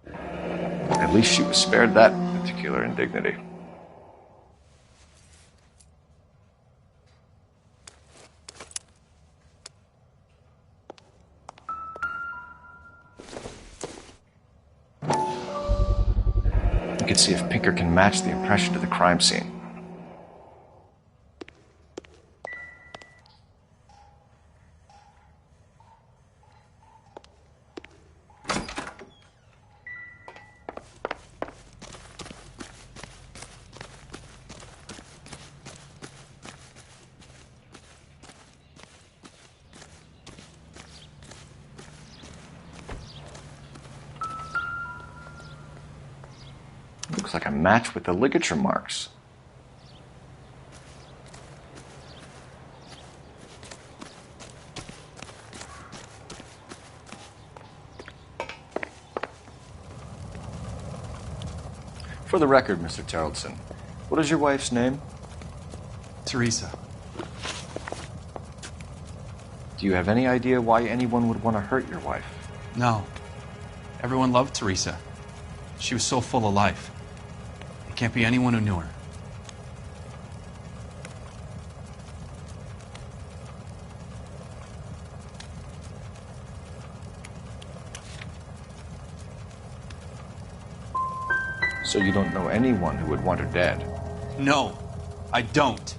Speaker 20: At least she was spared that particular indignity. You can see if Pinker can match the impression to the crime scene. Looks like a match with the ligature marks. For the record, Mr. Terrelson, what is your wife's name?
Speaker 4: Teresa.
Speaker 20: Do you have any idea why anyone would want to hurt your wife?
Speaker 4: No. Everyone loved Teresa. She was so full of life. Can't be anyone who knew her.
Speaker 20: So you don't know anyone who would want her dead?
Speaker 4: No, I don't.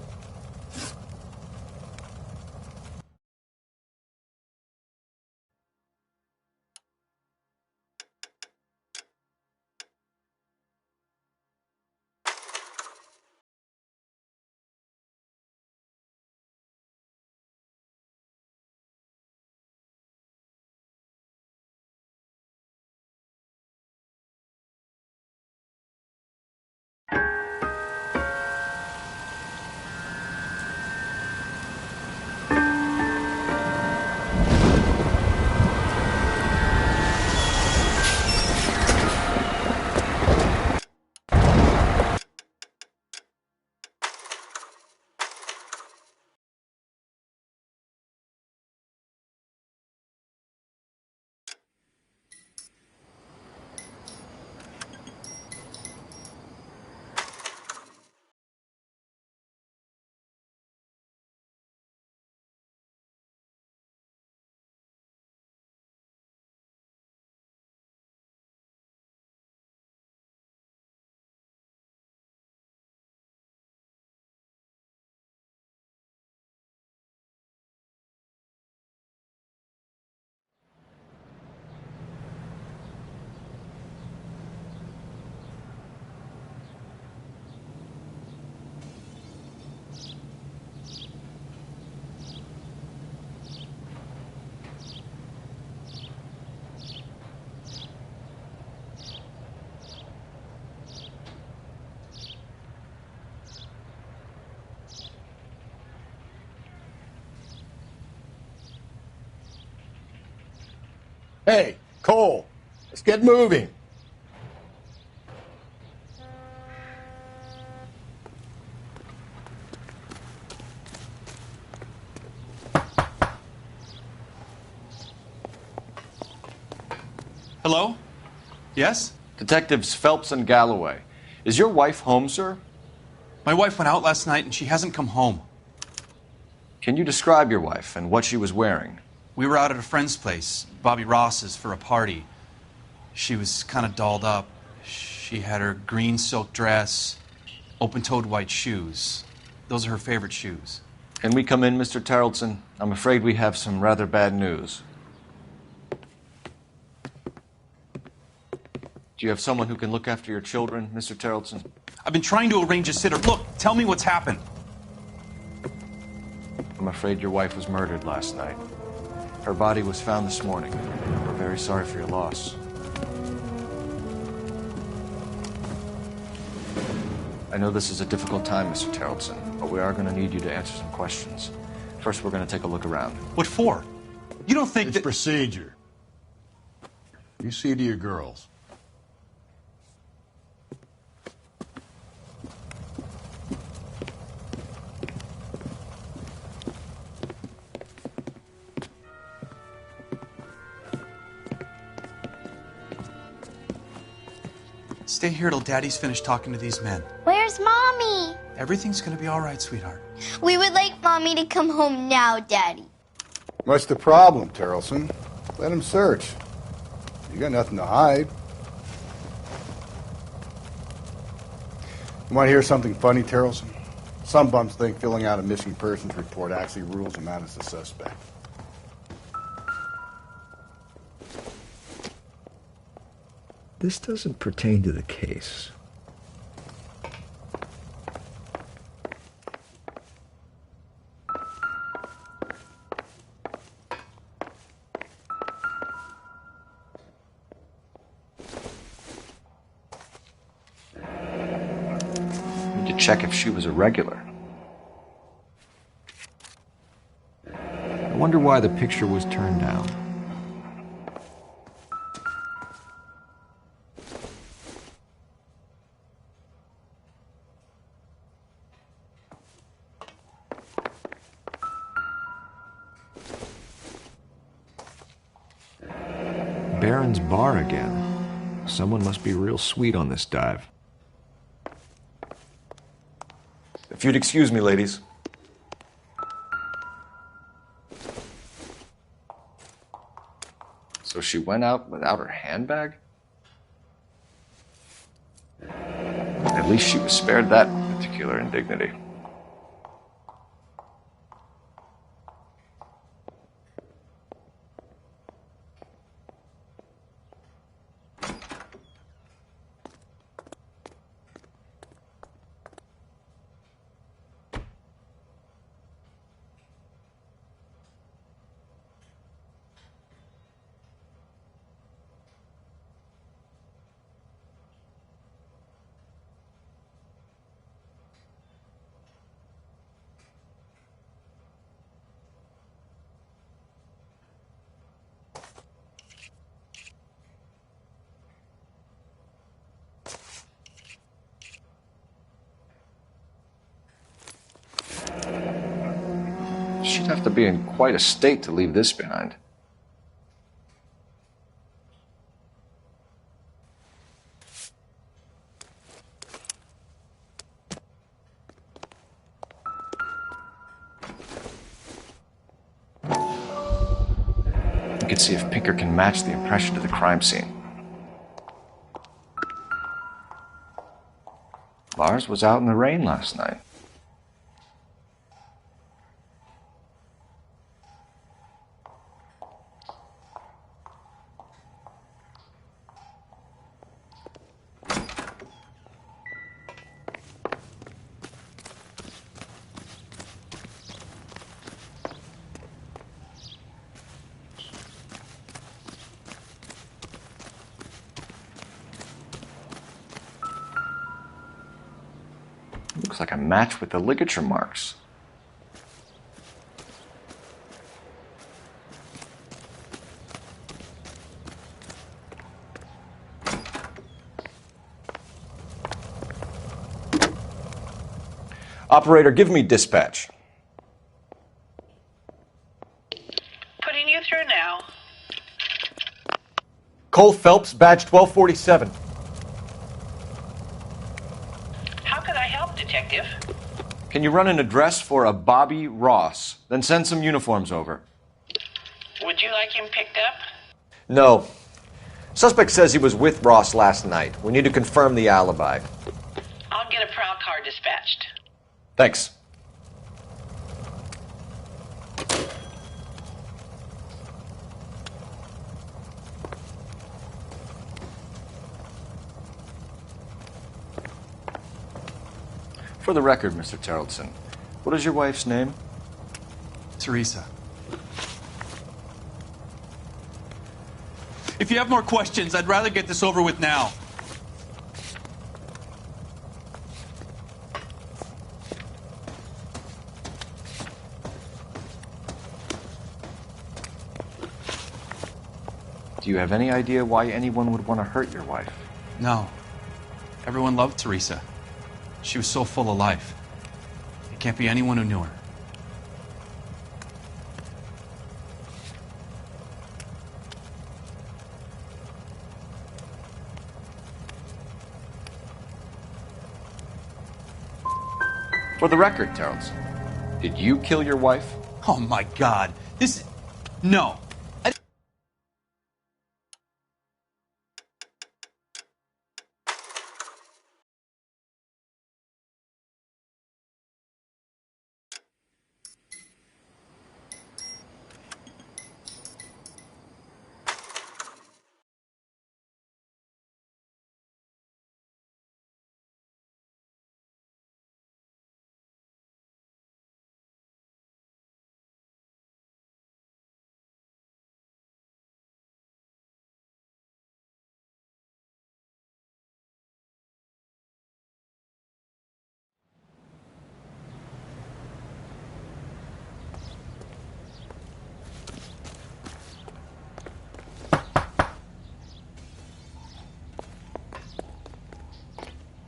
Speaker 2: Hey, Cole, let's get moving.
Speaker 4: Hello? Yes?
Speaker 20: Detectives Phelps and Galloway. Is your wife home, sir?
Speaker 4: My wife went out last night and she hasn't come home.
Speaker 20: Can you describe your wife and what she was wearing?
Speaker 4: We were out at a friend's place, Bobby Ross's, for a party. She was kind of dolled up. She had her green silk dress, open-toed white shoes. Those are her favorite shoes.
Speaker 20: Can we come in, Mr. Tarleton? I'm afraid we have some rather bad news. Do you have someone who can look after your children, Mr. Tarleton?
Speaker 4: I've been trying to arrange a sitter. Look, tell me what's happened.
Speaker 20: I'm afraid your wife was murdered last night. Her body was found this morning. We're very sorry for your loss. I know this is a difficult time, Mr. Tarleton, but we are going to need you to answer some questions. First, we're going to take a look around.
Speaker 4: What for? You don't think
Speaker 2: it's procedure. You see to your girls.
Speaker 4: Stay here till Daddy's finished talking to these men.
Speaker 3: Where's Mommy?
Speaker 4: Everything's gonna be all right, sweetheart.
Speaker 3: We would like Mommy to come home now, Daddy.
Speaker 2: What's the problem, Tarleton? Let him search. You got nothing to hide. You want to hear something funny, Tarleton? Some bums think filling out a missing persons report actually rules him out as a suspect.
Speaker 7: This doesn't pertain to the case.
Speaker 20: Need to check if she was a regular.
Speaker 7: I wonder why the picture was turned down. Baron's bar again. Someone must be real sweet on this dive.
Speaker 20: If you'd excuse me, ladies. So she went out without her handbag? At least she was spared that particular indignity. She'd have to be in quite a state to leave this behind. You can see if Pinker can match the impression to the crime scene. Lars was out in the rain last night. Looks like a match with the ligature marks. Operator, give me dispatch.
Speaker 8: Putting you through now.
Speaker 1: Cole Phelps, badge 1247.
Speaker 8: How could I help, Detective?
Speaker 20: Can you run an address for a Bobby Ross? Then send some uniforms over.
Speaker 8: Would you like him picked up?
Speaker 1: No. Suspect says he was with Ross last night. We need to confirm the alibi.
Speaker 8: I'll get a prowl car dispatched.
Speaker 1: Thanks.
Speaker 20: For the record, Mr. Terrelson, what is your wife's name?
Speaker 4: Teresa. If you have more questions, I'd rather get this over with now.
Speaker 20: Do you have any idea why anyone would want to hurt your wife?
Speaker 4: No. Everyone loved Teresa. She was so full of life. It can't be anyone who knew her.
Speaker 20: For the record, Terrelson, did you kill your wife?
Speaker 4: Oh my God. This... No.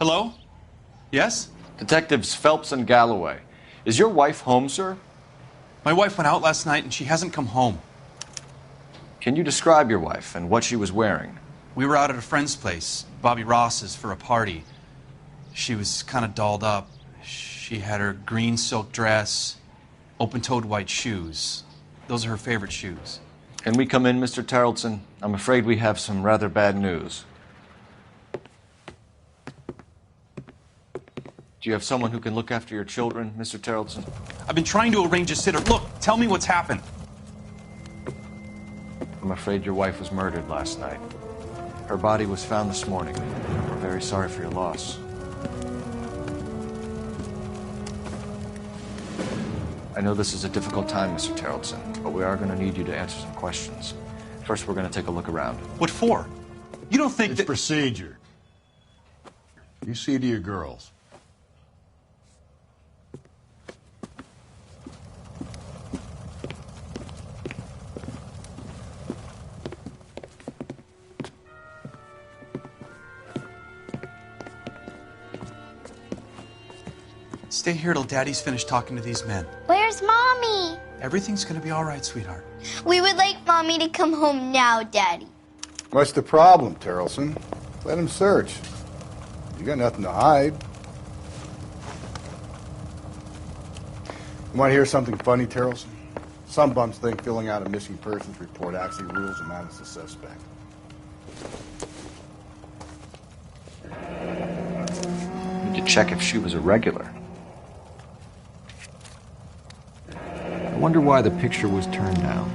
Speaker 4: Hello? Yes?
Speaker 20: Detectives Phelps and Galloway. Is your wife home, sir?
Speaker 4: My wife went out last night and she hasn't come home.
Speaker 20: Can you describe your wife and what she was wearing?
Speaker 4: We were out at a friend's place, Bobby Ross's, for a party. She was kind of dolled up. She She had her green silk dress, open-toed white shoes. Those are her favorite shoes.
Speaker 20: Can we come in, Mr. Tarleton? I'm afraid we have some rather bad news. Do you have someone who can look after your children, Mr. Tarleton?
Speaker 4: I've been trying to arrange a sitter. Look, tell me what's happened.
Speaker 20: I'm afraid your wife was murdered last night. Her body was found this morning. We're very sorry for your loss. I know this is a difficult time, Mr. Tarleton, but we are going to need you to answer some questions. First, we're going to take a look around.
Speaker 4: What for? You don't think
Speaker 2: it's procedure. You see to your girls.
Speaker 4: Stay here till Daddy's finished talking to these men.
Speaker 3: Where's Mommy?
Speaker 4: Everything's gonna be all right, sweetheart.
Speaker 3: We would like Mommy to come home now, Daddy.
Speaker 2: What's the problem, Tarleton? Let him search. You got nothing to hide. You want to hear something funny, Tarleton? Some bums think filling out a missing persons report actually rules them out as a suspect.
Speaker 20: Need to check if she was a regular. I wonder why the picture was turned down.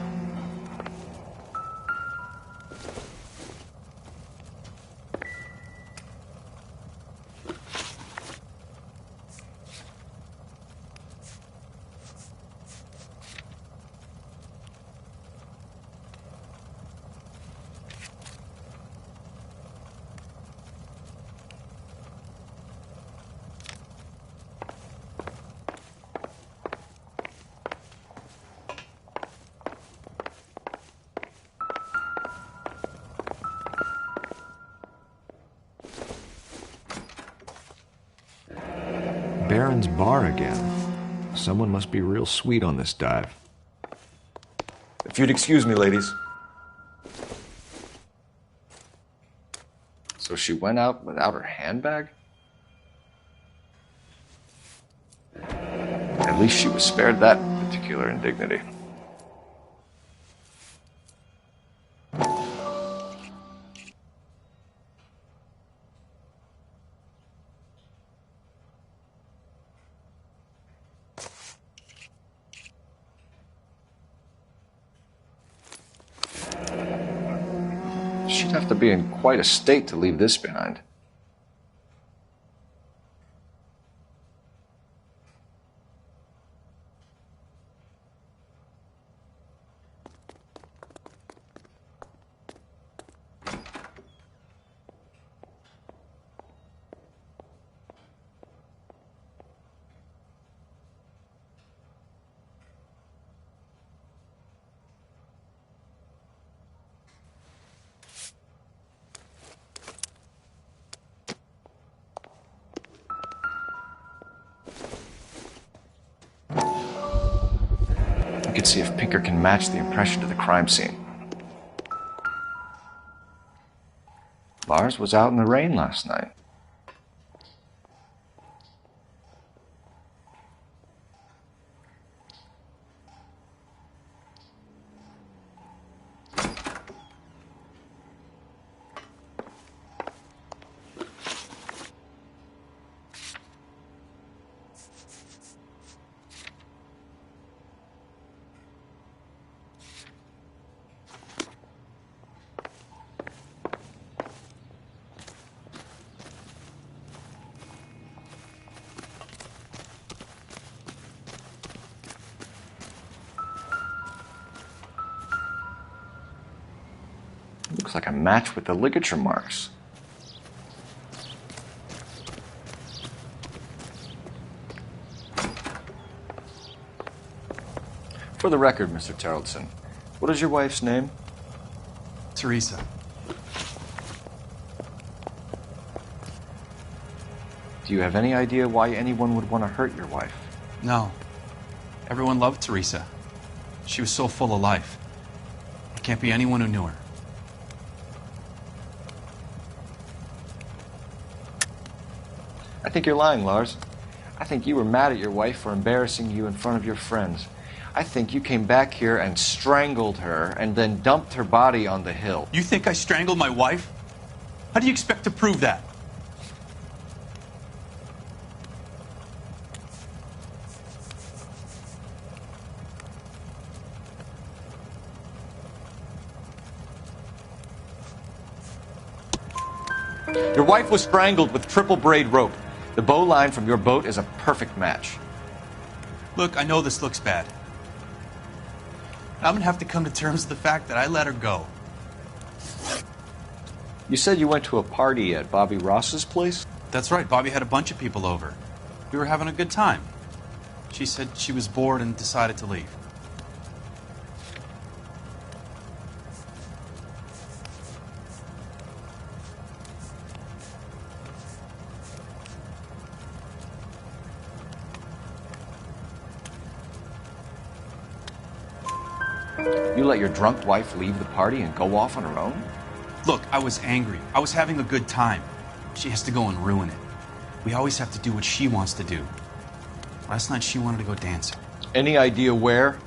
Speaker 20: Baron's bar again. Someone must be real sweet on this dive. If you'd excuse me, ladies. So she went out without her handbag? At least she was spared that particular indignity. She'd have to be in quite a state to leave this behind. We could see if Pinker can match the impression to the crime scene. Lars was out in the rain last night. Looks like a match with the ligature marks. For the record, Mr. Tarleton, what is your wife's name?
Speaker 4: Teresa.
Speaker 20: Do you have any idea why anyone would want to hurt your wife?
Speaker 4: No. Everyone loved Teresa. She was so full of life. There can't be anyone who knew her.
Speaker 20: I think you're lying, Lars.
Speaker 1: I think you were mad at your wife for embarrassing you in front of your friends. I think you came back here and strangled her and then dumped her body on the hill.
Speaker 4: You think I strangled my wife? How do you expect to prove that?
Speaker 1: Your wife was strangled with triple braid rope. The bow line from your boat is a perfect match.
Speaker 4: Look, I know this looks bad. I'm gonna have to come to terms with the fact that I let her go.
Speaker 1: You said you went to a party at Bobby Ross's place?
Speaker 4: That's right, Bobby had a bunch of people over. We were having a good time. She said she was bored and decided to leave.
Speaker 1: You let your drunk wife leave the party and go off on her own?
Speaker 4: Look, I was angry. I was having a good time. She has to go and ruin it. We always have to do what she wants to do. Last night she wanted to go dancing.
Speaker 1: Any idea where?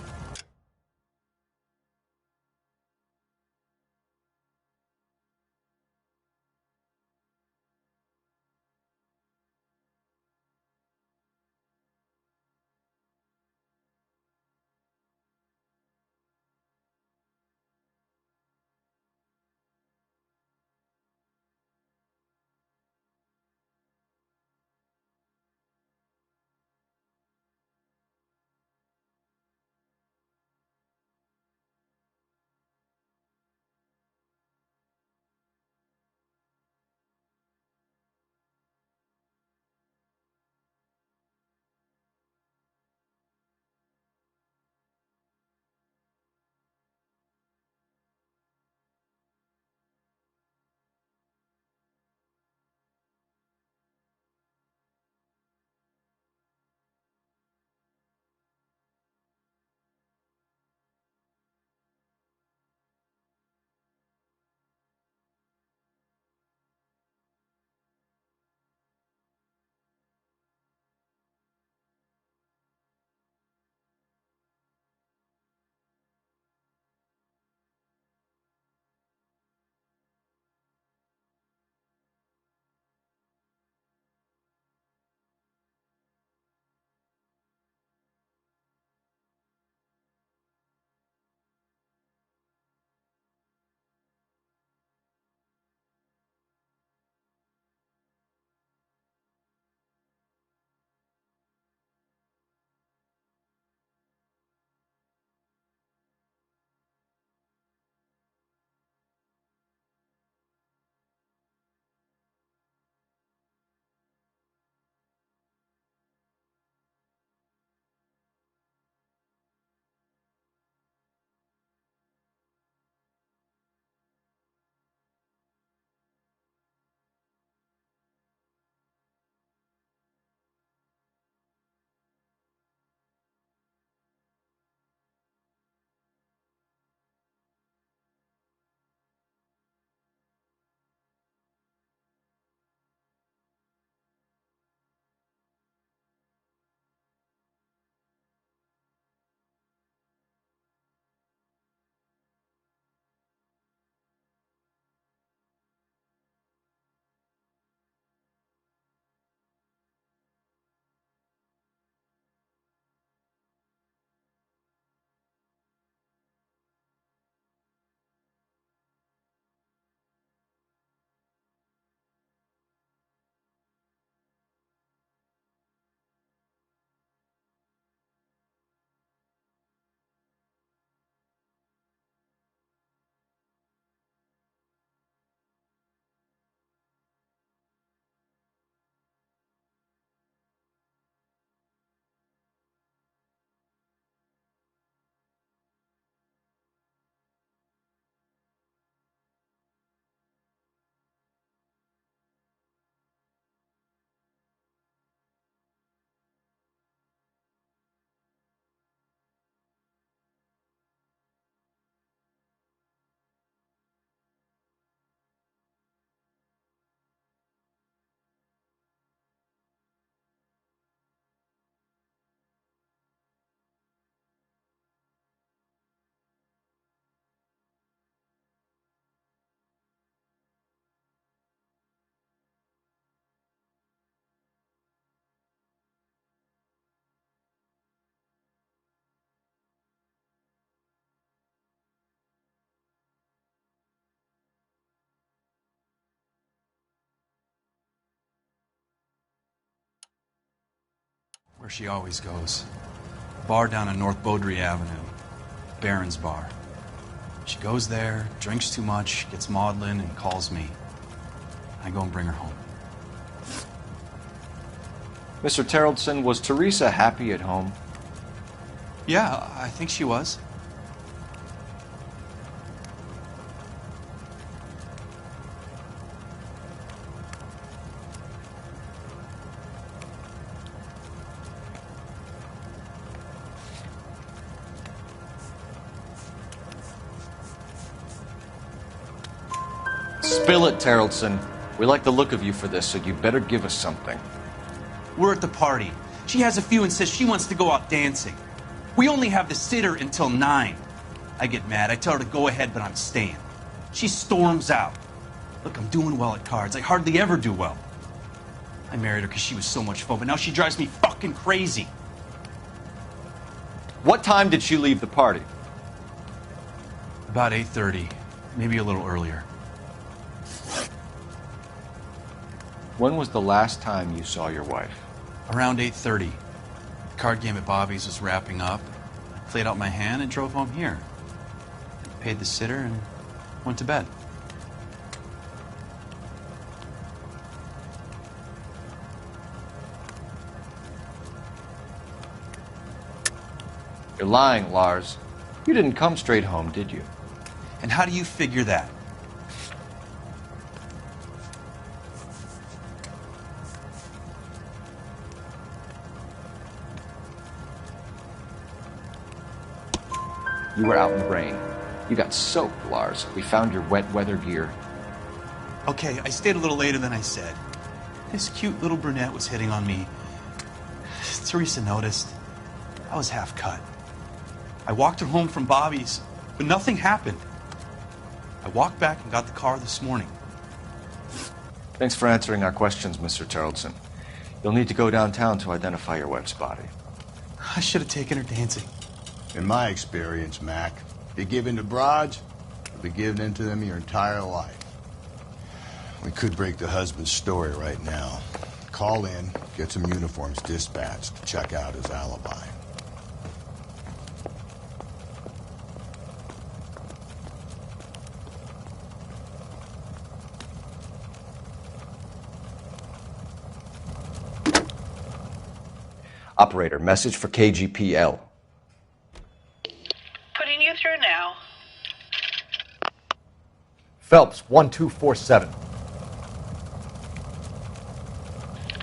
Speaker 4: Where she always goes. A bar down on North Beaudry Avenue. Barron's Bar. She goes there, drinks too much, gets maudlin, and calls me. I go and bring her home.
Speaker 1: Mr. Terrellson, was Teresa happy at home?
Speaker 4: Yeah, I think she was.
Speaker 1: Spill it, Terrellson. We like the look of you for this, so you better give us something.
Speaker 4: We're at the party. She has a few and says she wants to go out dancing. We only have the sitter until 9. I get mad. I tell her to go ahead, but I'm staying. She storms out. Look, I'm doing well at cards. I hardly ever do well. I married her because she was so much fun, but now she drives me fucking crazy.
Speaker 1: What time did she leave the party?
Speaker 4: About 8:30, maybe a little earlier.
Speaker 1: When was the last time you saw your wife?
Speaker 4: Around 8:30. The card game at Bobby's was wrapping up. I played out my hand and drove home here. I paid the sitter and went to bed.
Speaker 1: You're lying, Lars. You didn't come straight home, did you?
Speaker 4: And how do you figure that?
Speaker 1: You were out in the rain. You got soaked, Lars. We found your wet weather gear.
Speaker 4: Okay, I stayed a little later than I said. This cute little brunette was hitting on me. Teresa noticed. I was half cut. I walked her home from Bobby's, but nothing happened. I walked back and got the car this morning.
Speaker 1: Thanks for answering our questions, Mr. Terrellson. You'll need to go downtown to identify your wife's body.
Speaker 4: I should have taken her dancing.
Speaker 2: In my experience, Mac, if you give in to broads, you'll be giving in to them your entire life. We could break the husband's story right now. Call in, get some uniforms dispatched to check out his alibi.
Speaker 1: Operator, message for KGPL.
Speaker 8: Putting you through now.
Speaker 1: Phelps, 1247.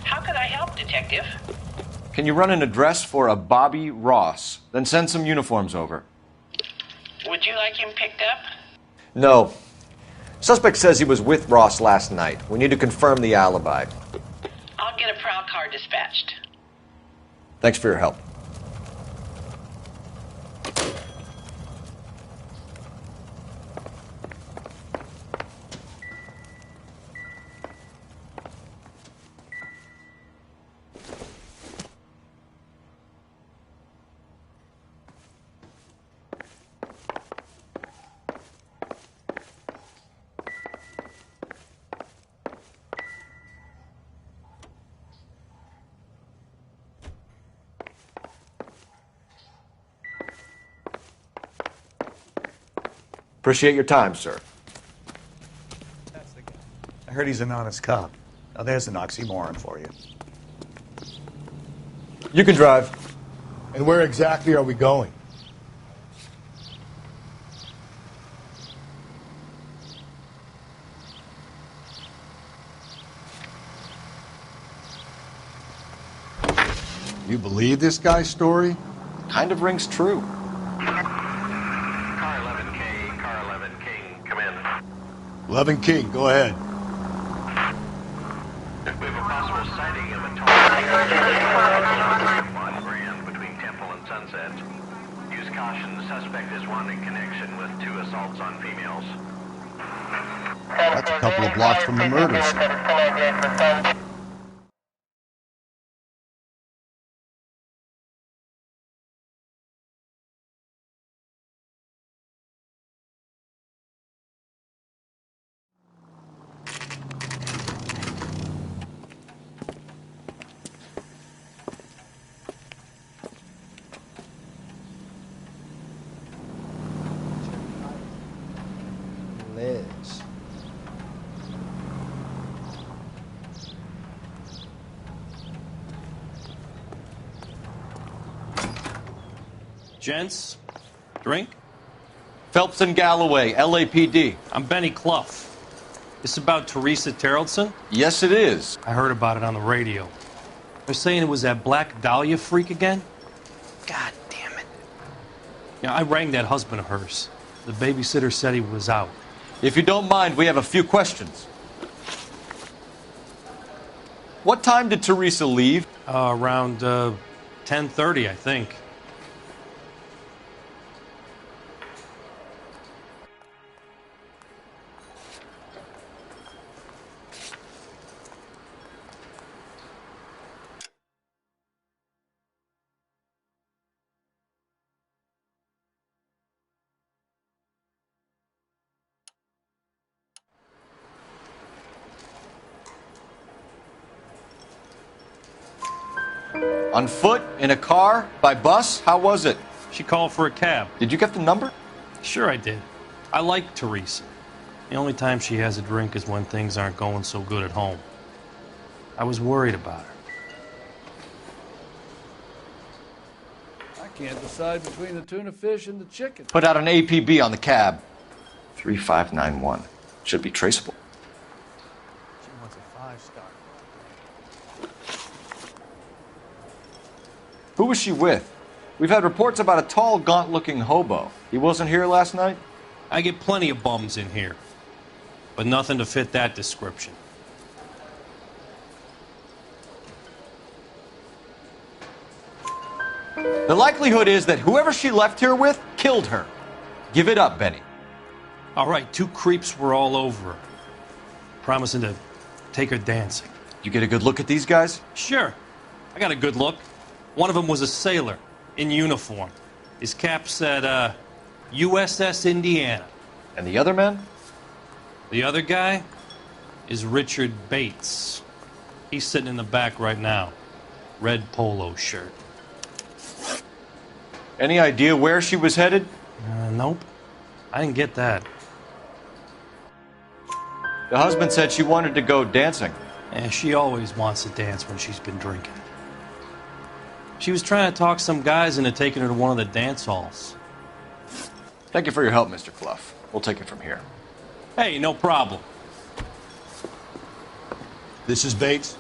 Speaker 8: How could I help, Detective?
Speaker 1: Can you run an address for a Bobby Ross? Then send some uniforms over.
Speaker 8: Would you like him picked up?
Speaker 1: No. Suspect says he was with Ross last night. We need to confirm the alibi.
Speaker 8: I'll get a prowl car dispatched.
Speaker 1: Thanks for your help. Appreciate your time, sir.
Speaker 10: I heard he's an honest cop. Now there's an oxymoron for you.
Speaker 1: You can drive.
Speaker 2: And where exactly are we going? You believe this guy's story?
Speaker 1: Kind of rings true.
Speaker 12: Car 11K, Car 11 King, come in.
Speaker 2: 11 King, go ahead.
Speaker 12: We have a possible sighting of a tall on Grand between Temple and Sunset. Use caution, the suspect is wanting connection with 2 assaults on females.
Speaker 2: That's a couple of blocks from the murder scene.
Speaker 13: Gents, drink?
Speaker 1: Phelps and Galloway, LAPD.
Speaker 13: I'm Benny Clough. This about Teresa Terrellson?
Speaker 1: Yes, it is.
Speaker 13: I heard about it on the radio. They're saying it was that Black Dahlia freak again? God damn it. Yeah, I rang that husband of hers. The babysitter said he was out.
Speaker 1: If you don't mind, we have a few questions. What time did Teresa leave?
Speaker 13: Around 10:30, I think.
Speaker 1: On foot? In a car? By bus? How was it?
Speaker 13: She called for a cab.
Speaker 1: Did you get the number?
Speaker 13: Sure I did. I like Teresa. The only time she has a drink is when things aren't going so good at home. I was worried about her.
Speaker 14: I can't decide between the tuna fish and the chicken.
Speaker 1: Put out an APB on the cab. 3591. Should be traceable.
Speaker 14: She wants a 5-star.
Speaker 1: Who was she with? We've had reports about a tall, gaunt-looking hobo. He wasn't here last night?
Speaker 13: I get plenty of bums in here, but nothing to fit that description.
Speaker 1: The likelihood is that whoever she left here with killed her. Give it up, Benny.
Speaker 13: All right, 2 creeps were all over her, promising to take her dancing.
Speaker 1: You get a good look at these guys?
Speaker 13: Sure. I got a good look. One of them was a sailor in uniform. His cap said, USS Indiana.
Speaker 1: And the other man?
Speaker 13: The other guy is Richard Bates. He's sitting in the back right now. Red polo shirt.
Speaker 1: Any idea where she was headed?
Speaker 13: Nope. I didn't get that.
Speaker 1: The husband said she wanted to go dancing.
Speaker 13: Yeah, she always wants to dance when she's been drinking. She was trying to talk some guys into taking her to one of the dance halls.
Speaker 1: Thank you for your help, Mr. Clough. We'll take it from here.
Speaker 13: Hey, no problem.
Speaker 2: This is Bates.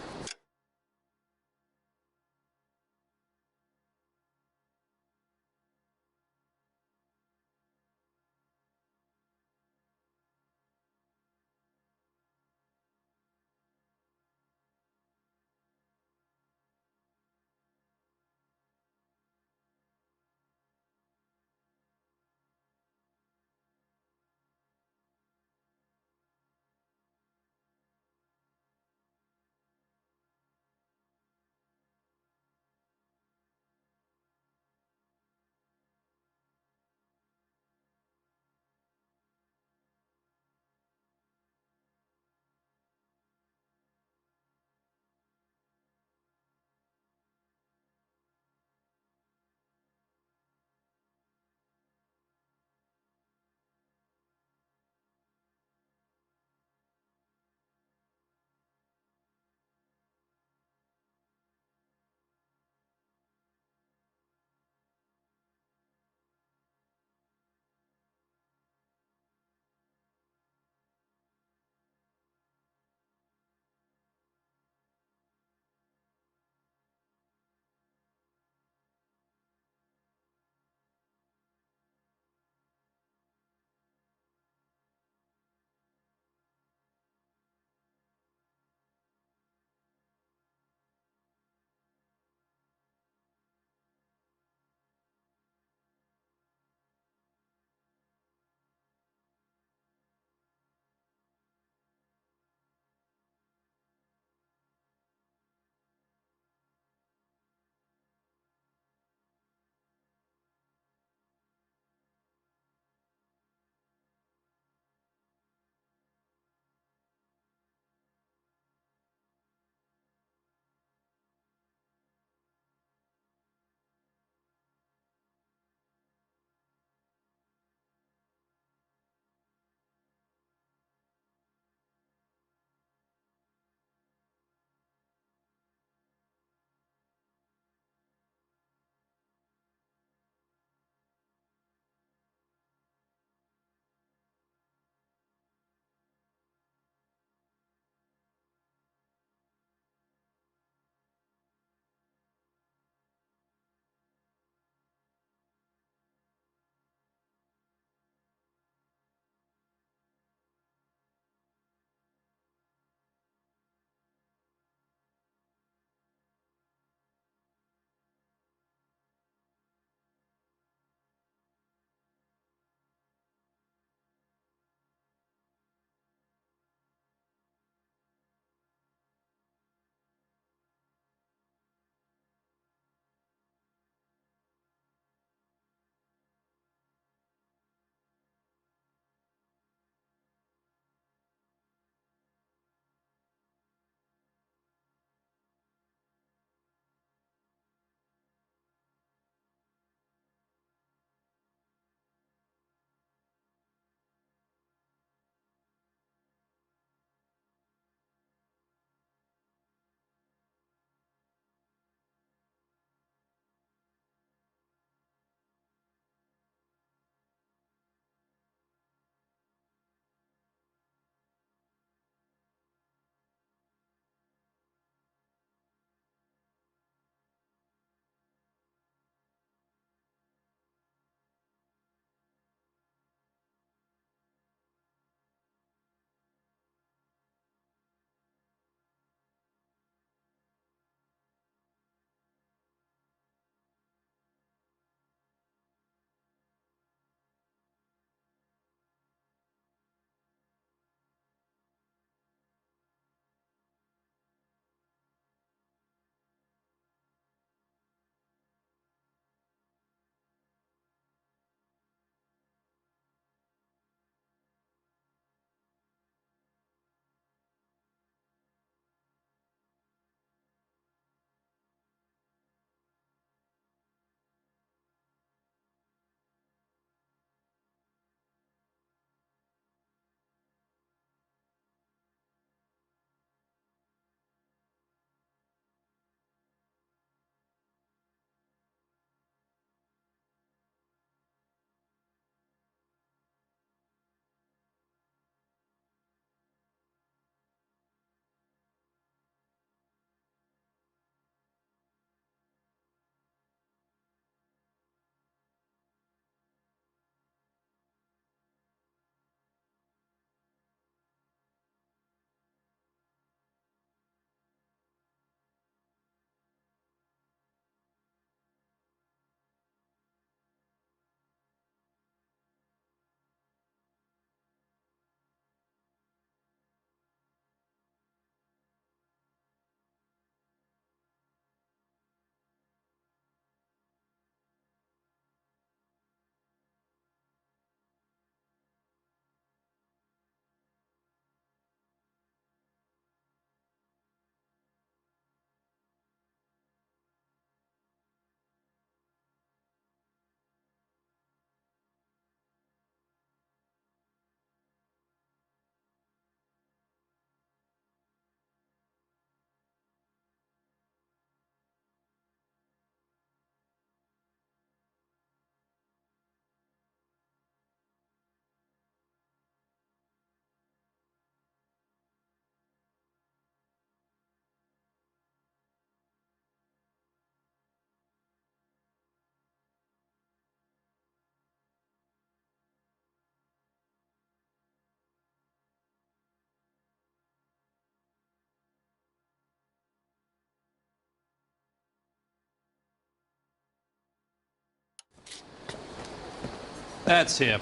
Speaker 13: That's him.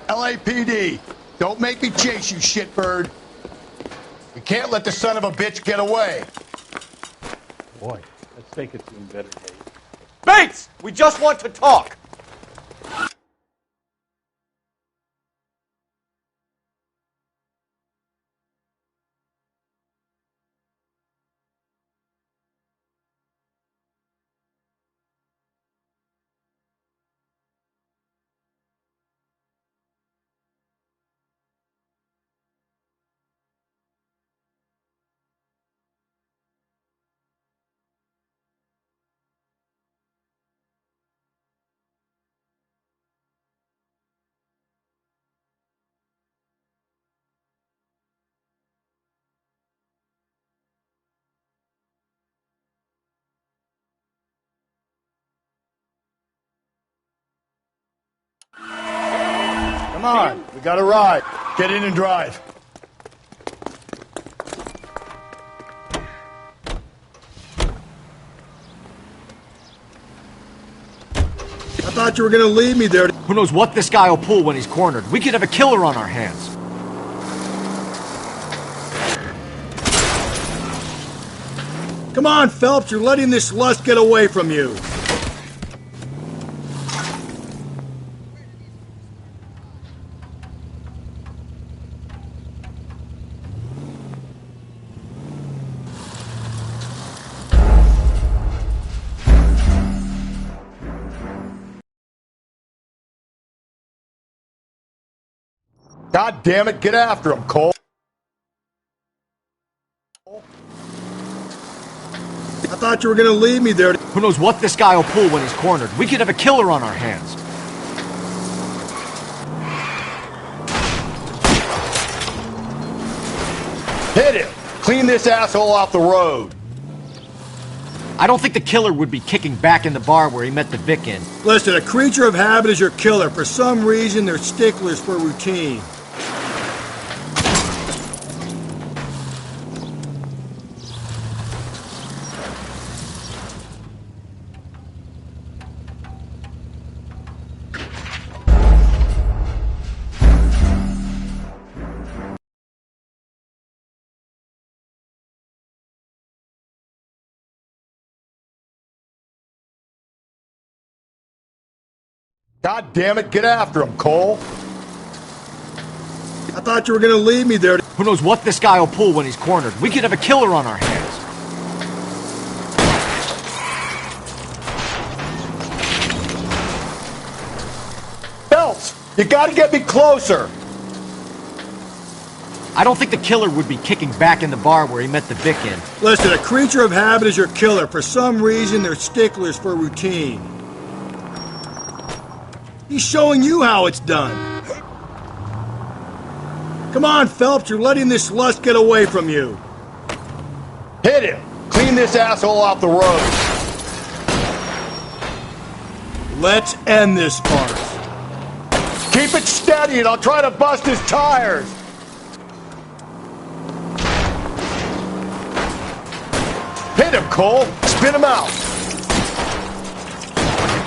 Speaker 2: LAPD, don't make me chase you, shitbird. We can't let the son of a bitch get away.
Speaker 10: Boy, let's take it to him better days.
Speaker 1: Bates! We just want to talk!
Speaker 2: Come on, we got a ride. Get in and drive.
Speaker 19: I thought you were gonna leave me there.
Speaker 1: Who knows what this guy will pull when he's cornered? We could have a killer on our hands.
Speaker 19: Come on, Phelps, you're letting this lust get away from you.
Speaker 2: God damn it, get after him, Cole.
Speaker 19: I thought you were gonna leave me there.
Speaker 1: Who knows what this guy will pull when he's cornered? We could have a killer on our hands.
Speaker 2: Hit him! Clean this asshole off the road.
Speaker 1: I don't think the killer would be kicking back in the bar where he met the Vic in.
Speaker 19: Listen, a creature of habit is your killer. For some reason, they're sticklers for routine.
Speaker 2: God damn it, get after him, Cole.
Speaker 19: I thought you were gonna leave me there.
Speaker 1: Who knows what this guy will pull when he's cornered? We could have a killer on our hands.
Speaker 2: Phelps, you gotta get me closer.
Speaker 1: I don't think the killer would be kicking back in the bar where he met the Vic in.
Speaker 19: Listen, a creature of habit is your killer. For some reason, they're sticklers for routine. He's showing you how it's done. Come on, Phelps, you're letting this lust get away from you.
Speaker 2: Hit him! Clean this asshole off the road.
Speaker 19: Let's end this farce.
Speaker 2: Keep it steady and I'll try to bust his tires. Hit him, Cole. Spin him out.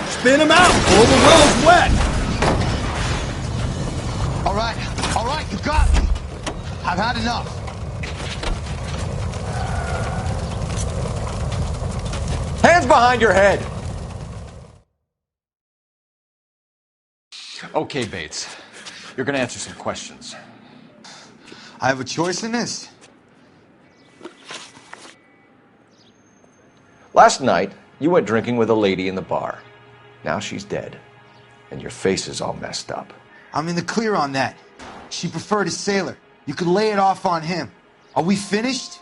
Speaker 19: Spin him out, Cole. The road's wet.
Speaker 2: All right, you got me. I've had enough.
Speaker 1: Hands behind your head. Okay, Bates. You're gonna answer some questions.
Speaker 9: I have a choice in this.
Speaker 20: Last night, you went drinking with a lady in the bar. Now she's dead, and your face is all messed up.
Speaker 9: I'm in the clear on that. She preferred a sailor. You could lay it off on him. Are we finished?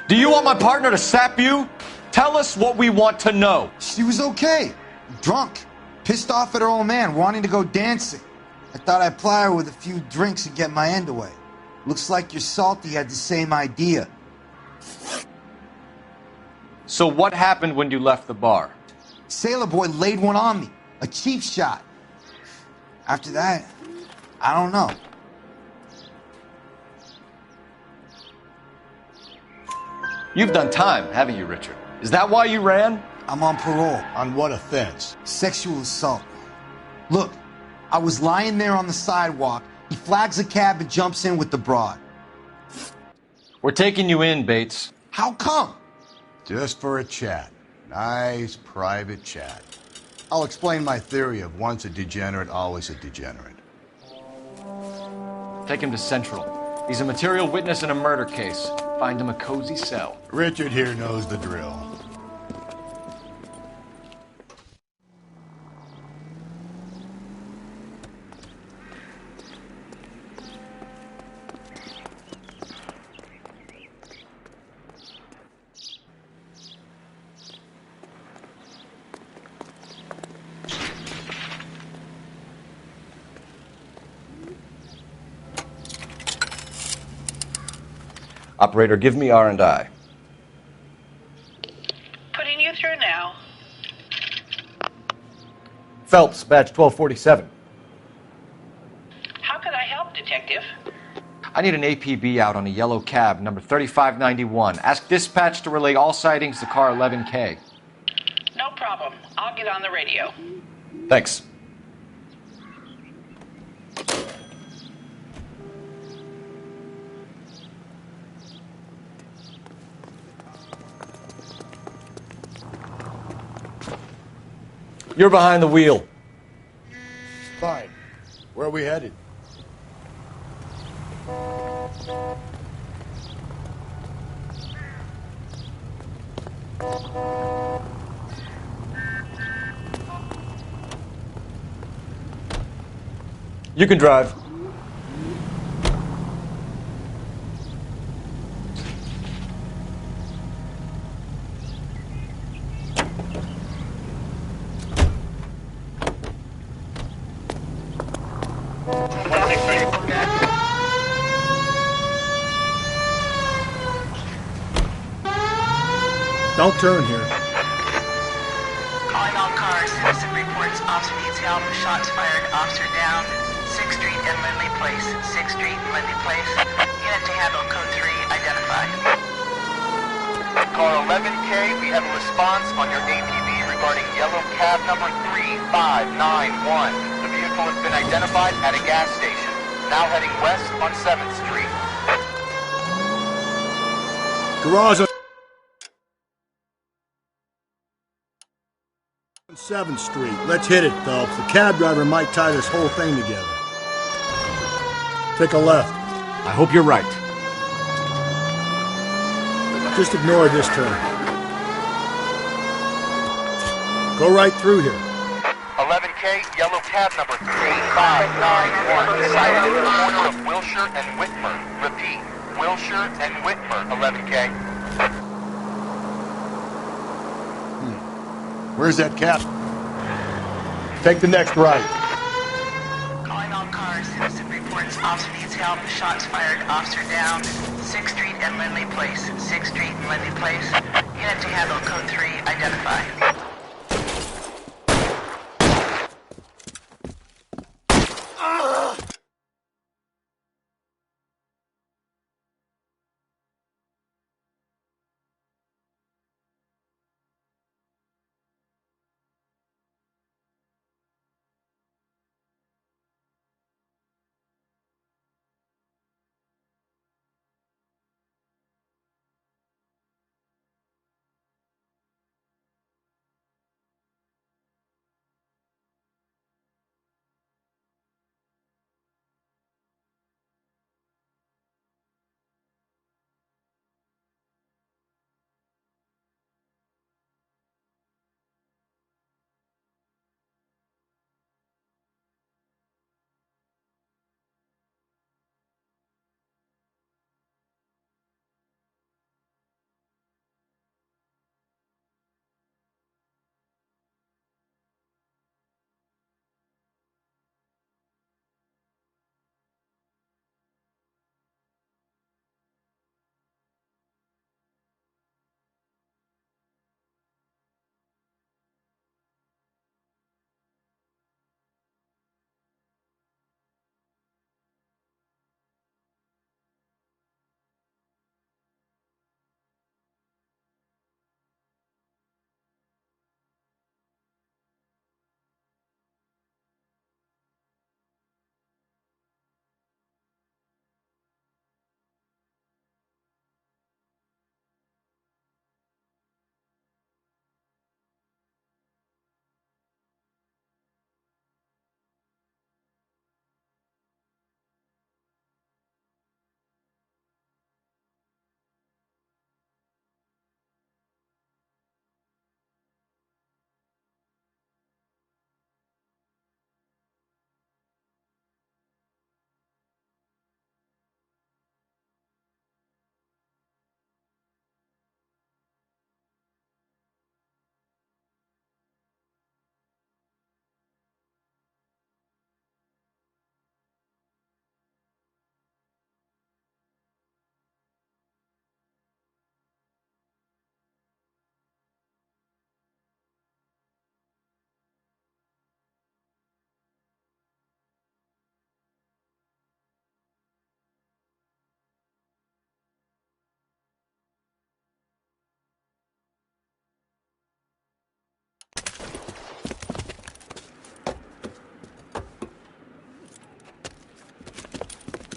Speaker 1: Do you want my partner to sap you? Tell us what we want to know.
Speaker 9: She was okay.
Speaker 16: Drunk. Pissed off at her old man, wanting to go dancing. I thought I'd ply her with a few drinks and get my end away. Looks like your Salty had the same idea.
Speaker 1: So what happened when you left the bar?
Speaker 16: Sailor Boy laid one on me. A cheap shot. After that, I don't know.
Speaker 1: You've done time, haven't you, Richard? Is that why you ran?
Speaker 16: I'm on parole.
Speaker 2: On what offense?
Speaker 16: Sexual assault. Look, I was lying there on the sidewalk. He flags a cab and jumps in with the broad.
Speaker 1: We're taking you in, Bates.
Speaker 16: How come?
Speaker 2: Just for a chat. Nice private chat. I'll explain my theory of once a degenerate, always a degenerate.
Speaker 1: Take him to Central. He's a material witness in a murder case. Find him a cozy cell.
Speaker 2: Richard here knows the drill.
Speaker 1: Operator, give me R&I.
Speaker 8: Putting you through now.
Speaker 1: Phelps, badge 1247.
Speaker 8: How could I help, Detective?
Speaker 1: I need an APB out on a yellow cab, number 3591. Ask dispatch to relay all sightings to car 11K.
Speaker 8: No problem. I'll get on the radio.
Speaker 1: Thanks. You're behind the wheel.
Speaker 2: Fine. Where are we headed?
Speaker 1: You can drive.
Speaker 19: Don't turn here.
Speaker 21: Calling all cars. Citizen reports officer needs help. Shots fired. Officer down. 6th Street and Lindley Place. 6th Street and Lindley Place. Unit to handle code 3. Identify.
Speaker 12: Car 11K, we have a response on your APB regarding yellow cab number 3591. The vehicle has been identified at a gas station. Now heading west on 7th Street.
Speaker 19: Garage on 7th Street. Let's hit it, Phelps. The cab driver might tie this whole thing together. Take a left.
Speaker 20: I hope you're right.
Speaker 19: Just ignore this turn. Go right through here.
Speaker 12: 11K, yellow cab number 3591. Sighted in the corner of Wilshire and Whitmer. Repeat, Wilshire and Whitmer, 11K.
Speaker 2: Where's that cab? Take the next right.
Speaker 21: Calling all cars. Citizen reports officer needs help. Shots fired. Officer down. 6th Street and Lindley Place. 6th Street and Lindley Place. Unit to handle code 3. Identify.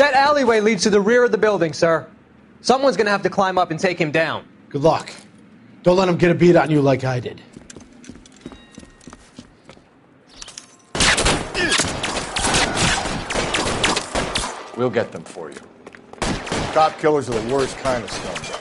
Speaker 6: That alleyway leads to the rear of the building, sir. Someone's gonna have to climb up and take him down.
Speaker 15: Good luck. Don't let him get a beat on you like I did.
Speaker 2: We'll get them for you. Cop killers are the worst kind of scumbag.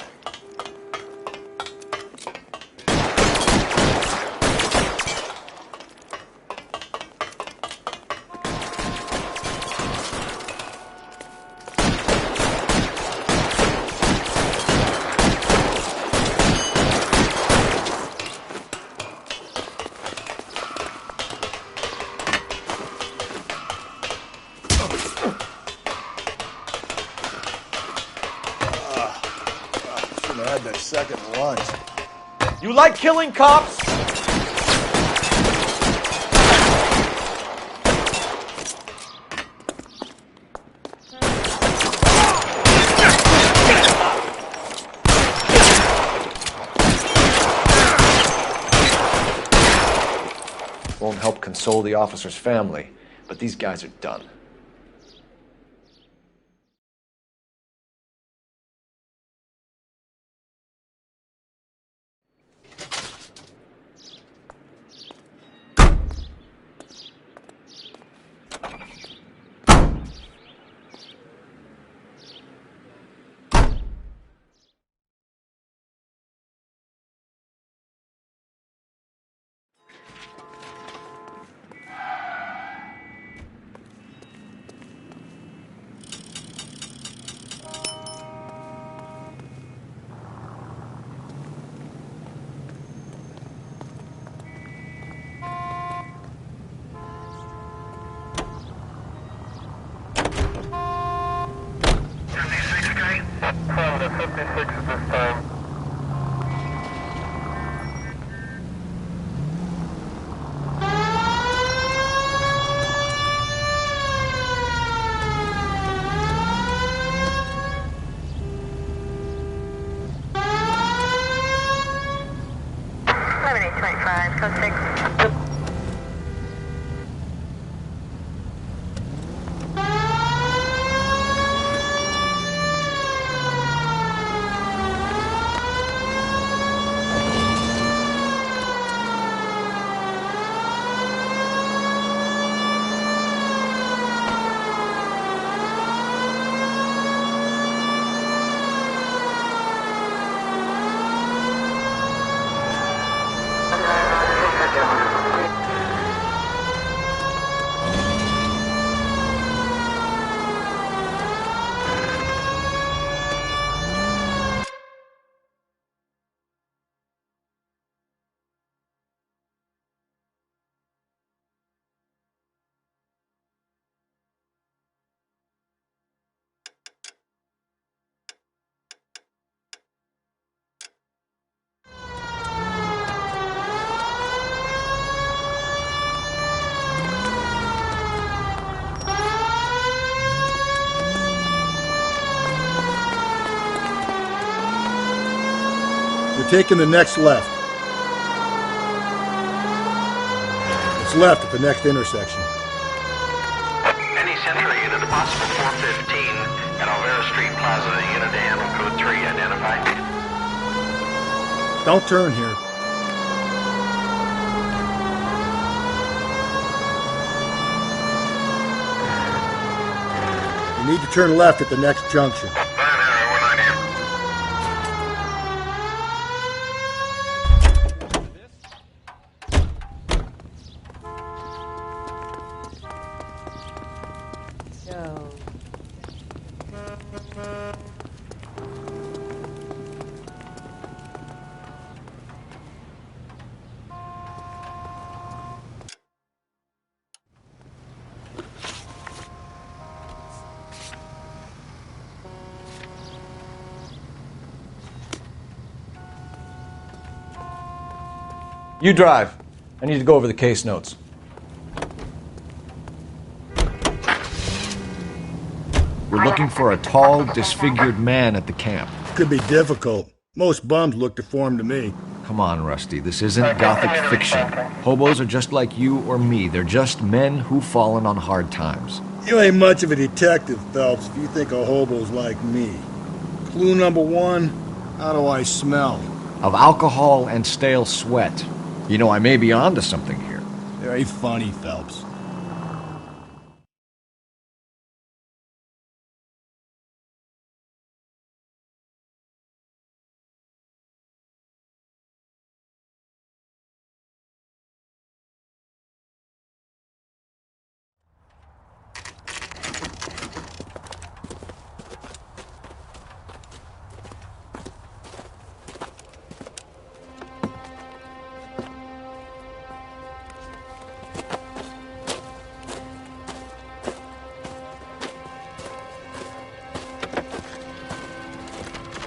Speaker 2: Second lunch.
Speaker 20: You like killing cops? Won't help console the officer's family, but these guys are done.
Speaker 19: Taking the next left. It's left at the next intersection.
Speaker 12: Any Central unit, possible 415 at Alvera Street Plaza, unit to handle code 3, identified.
Speaker 19: Don't turn here. You need to turn left at the next junction.
Speaker 20: You drive. I need to go over the case notes. We're looking for a tall, disfigured man at the camp.
Speaker 19: Could be difficult. Most bums look deformed to me.
Speaker 20: Come on, Rusty. This isn't gothic fiction. Hobos are just like you or me. They're just men who've fallen on hard times.
Speaker 19: You ain't much of a detective, Phelps, if you think a hobo's like me. Clue number one, how do I smell?
Speaker 1: Of alcohol and stale sweat. You know, I may be onto something here.
Speaker 19: Very funny, Phelps.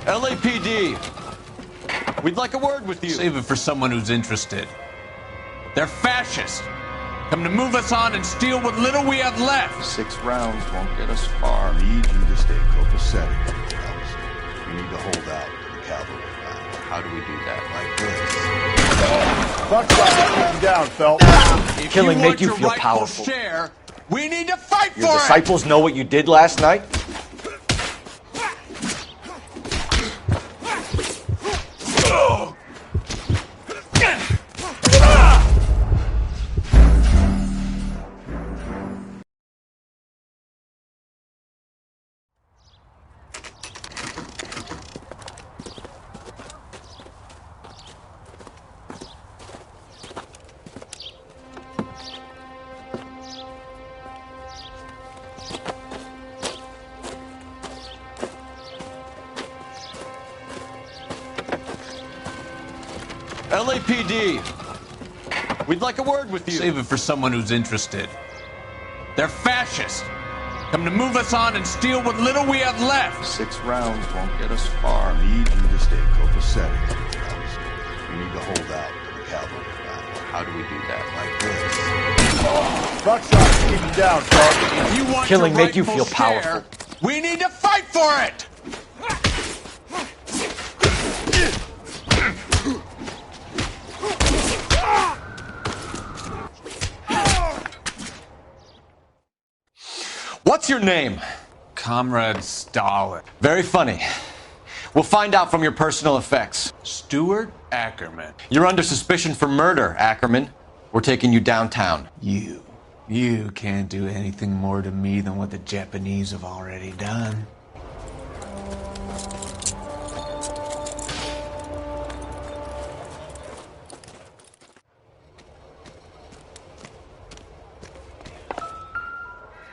Speaker 1: LAPD! We'd like a word with you.
Speaker 4: Save it for someone who's interested. They're fascists. Come to move us on and steal what little we have left.
Speaker 1: 6 rounds won't get us far.
Speaker 2: I need you to stay copacetic, Phelps. You need to hold out the cavalry line.
Speaker 1: How do we do that?
Speaker 2: Like this. Fuck shot, keep him down, Phelps.
Speaker 1: If killing make you feel powerful.
Speaker 4: Share, we need to fight
Speaker 1: Your
Speaker 4: for
Speaker 1: disciples know what you did last night? LAPD! We'd like a word with you.
Speaker 4: Save it for someone who's interested. They're fascists. Come to move us on and steal what little we have left.
Speaker 1: 6 rounds won't get us far.
Speaker 2: I need you to stay copacetic, Phelps. You need to hold out the cavalry line.
Speaker 1: How do we do that?
Speaker 2: Like this. Fuck shot, keep him down, Phelps.
Speaker 4: If you want
Speaker 1: Killing
Speaker 4: your
Speaker 1: make you feel
Speaker 4: rightful
Speaker 1: powerful.
Speaker 4: share, we need to fight for it!
Speaker 1: What's your name?
Speaker 4: Comrade Stalin.
Speaker 1: Very funny. We'll find out from your personal effects.
Speaker 4: Stuart Ackerman.
Speaker 1: You're under suspicion for murder, Ackerman. We're taking you downtown.
Speaker 4: You can't do anything more to me than what the Japanese have already done.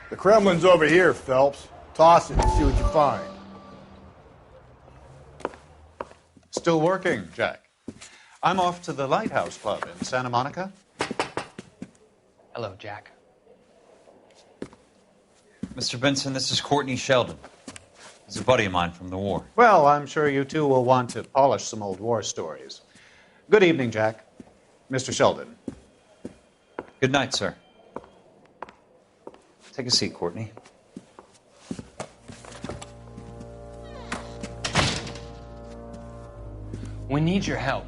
Speaker 2: The Kremlin's over here, Phelps. Toss it and see what you find.
Speaker 17: Still working, Jack. I'm off to the Lighthouse Club in Santa Monica.
Speaker 11: Hello, Jack.
Speaker 18: Mr. Benson, this is Courtney Sheldon. He's a buddy of mine from the war.
Speaker 17: Well, I'm sure you two will want to polish some old war stories. Good evening, Jack. Mr. Sheldon.
Speaker 18: Good night, sir. Take a seat, Courtney.
Speaker 11: We need your help,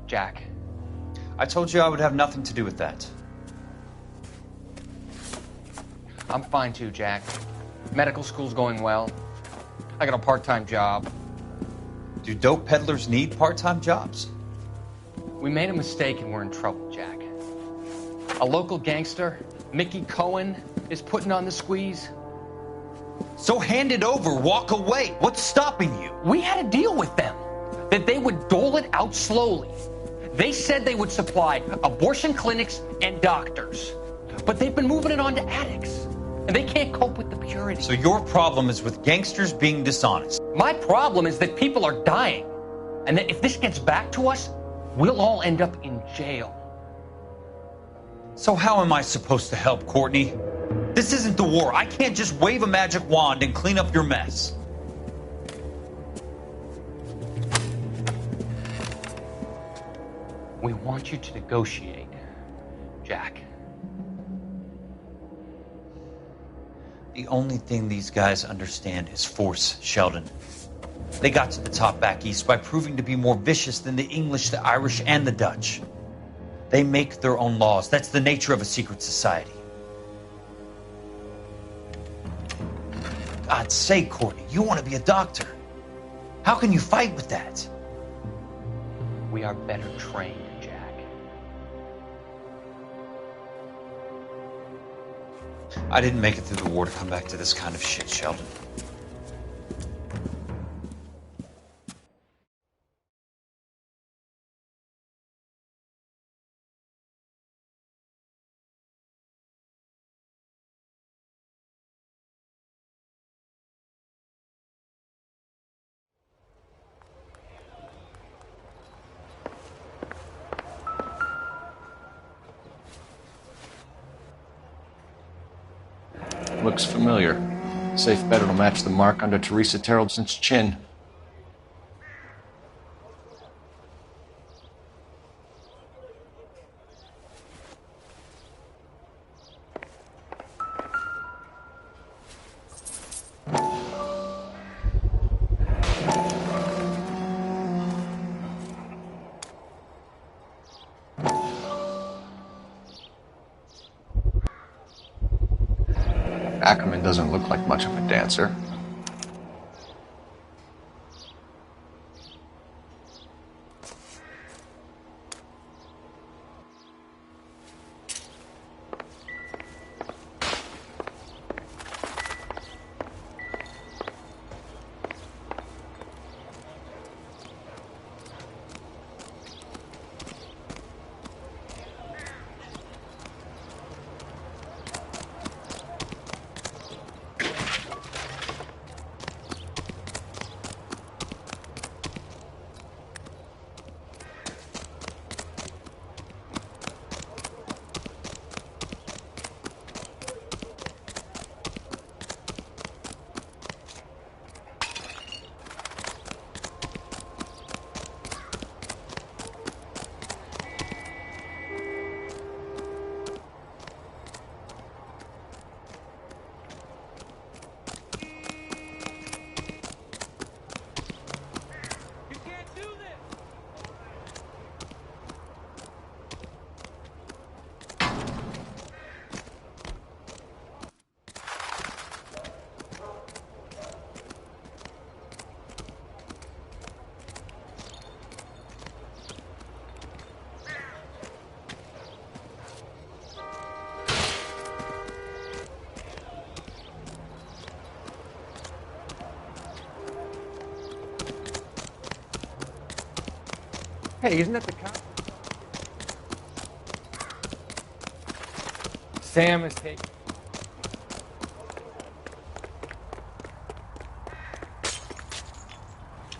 Speaker 11: Jack.
Speaker 18: I told you I would have nothing to do with that.
Speaker 11: I'm fine too, Jack. Medical school's going well. I got a part-time job.
Speaker 18: Do dope peddlers need part-time jobs?
Speaker 11: We made a mistake and we're in trouble, Jack. A local gangster, Mickey Cohen, is putting on the squeeze.
Speaker 18: So hand it over, walk away. What's stopping you?
Speaker 11: We had a deal with them that they would dole it out slowly. They said they would supply abortion clinics and doctors, but they've been moving it on to addicts, and they can't cope with the purity.
Speaker 18: So your problem is with gangsters being dishonest.
Speaker 11: My problem is that people are dying, and that if this gets back to us, we'll all end up in jail.
Speaker 18: So how am I supposed to help, Courtney? This isn't the war. I can't just wave a magic wand and clean up your mess.
Speaker 11: We want you to negotiate, Jack.
Speaker 18: The only thing these guys understand is force, Sheldon. They got to the top back east by proving to be more vicious than the English, the Irish, and the Dutch. They make their own laws. That's the nature of a secret society. God's sake, Courtney, you want to be a doctor. How can you fight with that?
Speaker 11: We are better trained, Jack.
Speaker 18: I didn't make it through the war to come back to this kind of shit, Sheldon.
Speaker 1: Looks familiar. Safe bet it'll match the mark under Teresa Terreldson's chin. Ackerman doesn't look like much of a dancer.
Speaker 5: Hey, isn't that the cop? Sam is taking.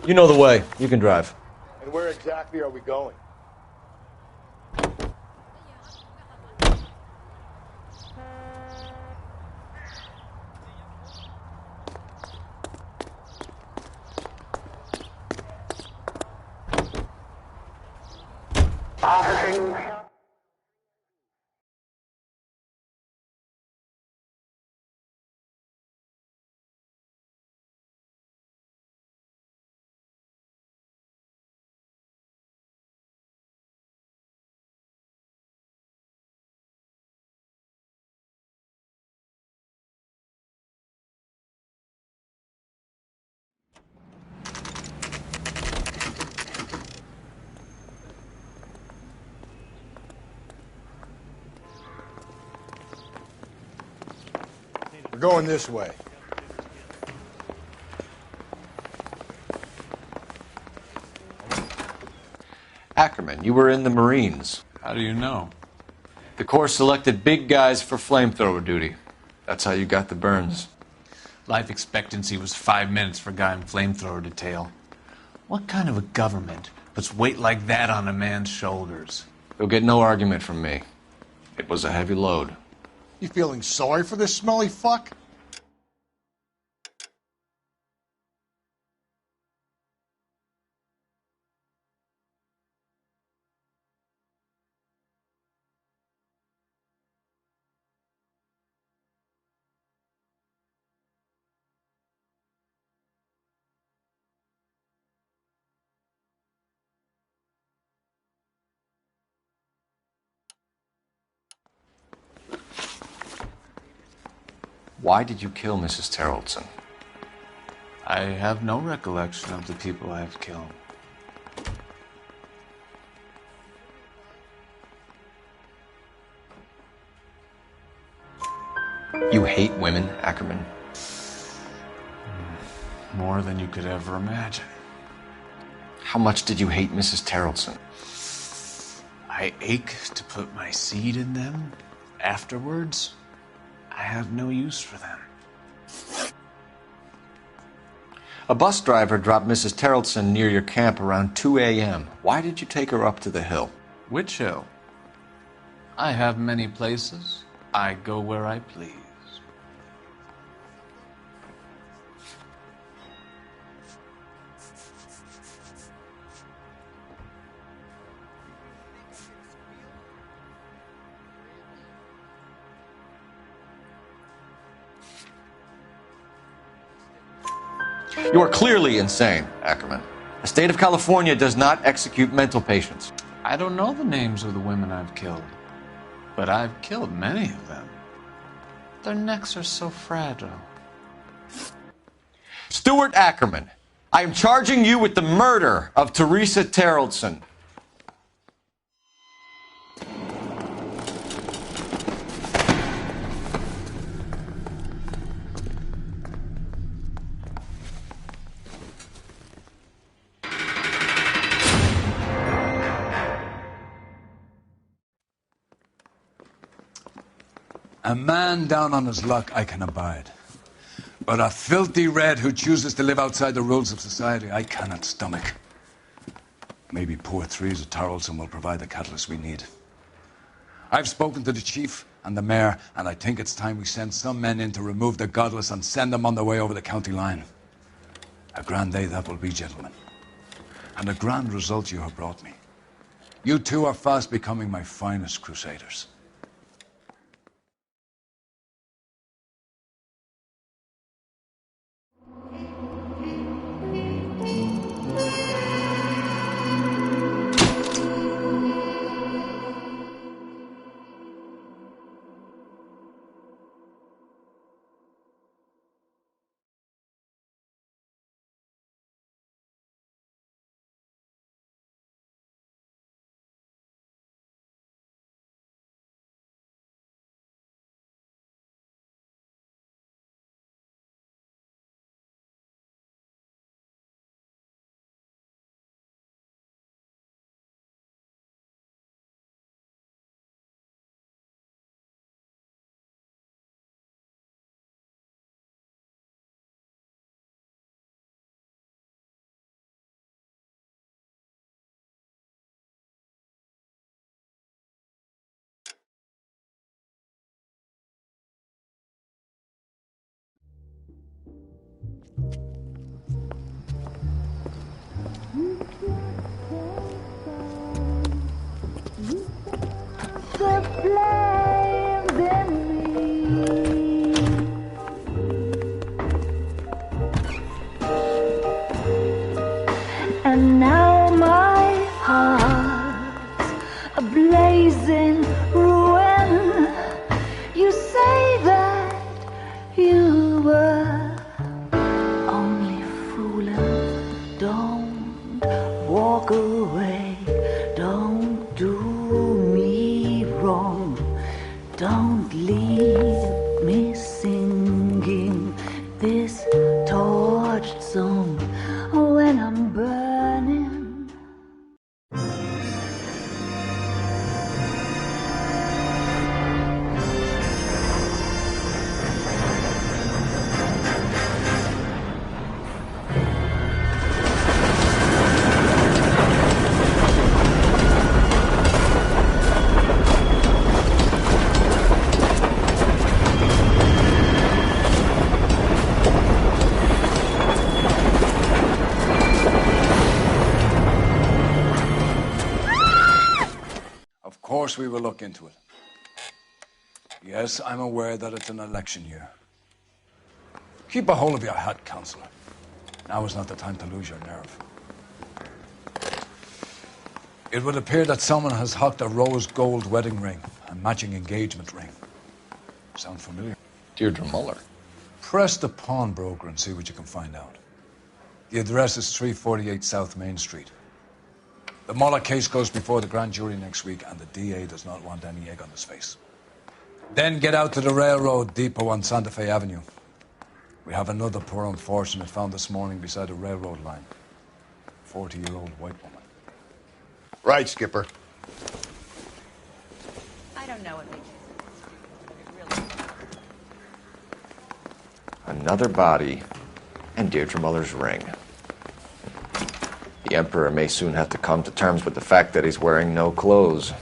Speaker 1: You know the way. You can drive.
Speaker 2: And where exactly are we going? We're going this way.
Speaker 1: Ackerman, you were in the Marines.
Speaker 4: How do you know?
Speaker 1: The Corps selected big guys for flamethrower duty. That's how you got the burns.
Speaker 4: Life expectancy was 5 minutes for a guy in flamethrower detail. What kind of a government puts weight like that on a man's shoulders?
Speaker 1: You'll get no argument from me. It was a heavy load.
Speaker 2: You feeling sorry for this smelly fuck?
Speaker 1: Why did you kill Mrs. Terreldson?
Speaker 7: I have no recollection of the people I have killed.
Speaker 1: You hate women, Ackerman?
Speaker 7: More than you could ever imagine.
Speaker 1: How much did you hate Mrs. Terrelson?
Speaker 7: I ache to put my seed in them. Afterwards, I have no use for them.
Speaker 1: A bus driver dropped Mrs. Terrelson near your camp around 2 a.m. Why did you take her up to the hill?
Speaker 7: Which hill? I have many places. I go where I please.
Speaker 1: You are clearly insane, Ackerman. The state of California does not execute mental patients.
Speaker 7: I don't know the names of the women I've killed, but I've killed many of them. Their necks are so fragile.
Speaker 1: Stuart Ackerman, I am charging you with the murder of Teresa Terrelson.
Speaker 14: A man down on his luck I can abide. But a filthy red who chooses to live outside the rules of society I cannot stomach. Maybe poor Teresa Terrelson will provide the catalyst we need. I've spoken to the chief and the mayor, and I think it's time we send some men in to remove the godless and send them on their way over the county line. A grand day that will be, gentlemen. And a grand result you have brought me. You two are fast becoming my finest crusaders.
Speaker 22: And now my heart's a blazing ruin. You say that you were only fooling. Don't walk away. Don't do me wrong. Don't leave me singing this torched song when I'm burning.
Speaker 14: Of course we will look into it. Yes, I'm aware that it's an election year. Keep a hold of your hat, Counselor. Now is not the time to lose your nerve. It would appear that someone has hocked a rose gold wedding ring and matching engagement ring. Sound familiar?
Speaker 1: Deirdre Muller.
Speaker 14: Press the pawnbroker and see what you can find out. The address is 348 South Main Street. The Muller case goes before the grand jury next week, and the DA does not want any egg on his face. Then get out to the railroad depot on Santa Fe Avenue. We have another poor unfortunate found this morning beside a railroad line. 40-year-old white woman.
Speaker 2: Right, Skipper.
Speaker 21: I don't know what we
Speaker 1: Another body, and Deirdre Muller's ring. The Emperor may soon have to come to terms with the fact that he's wearing no clothes.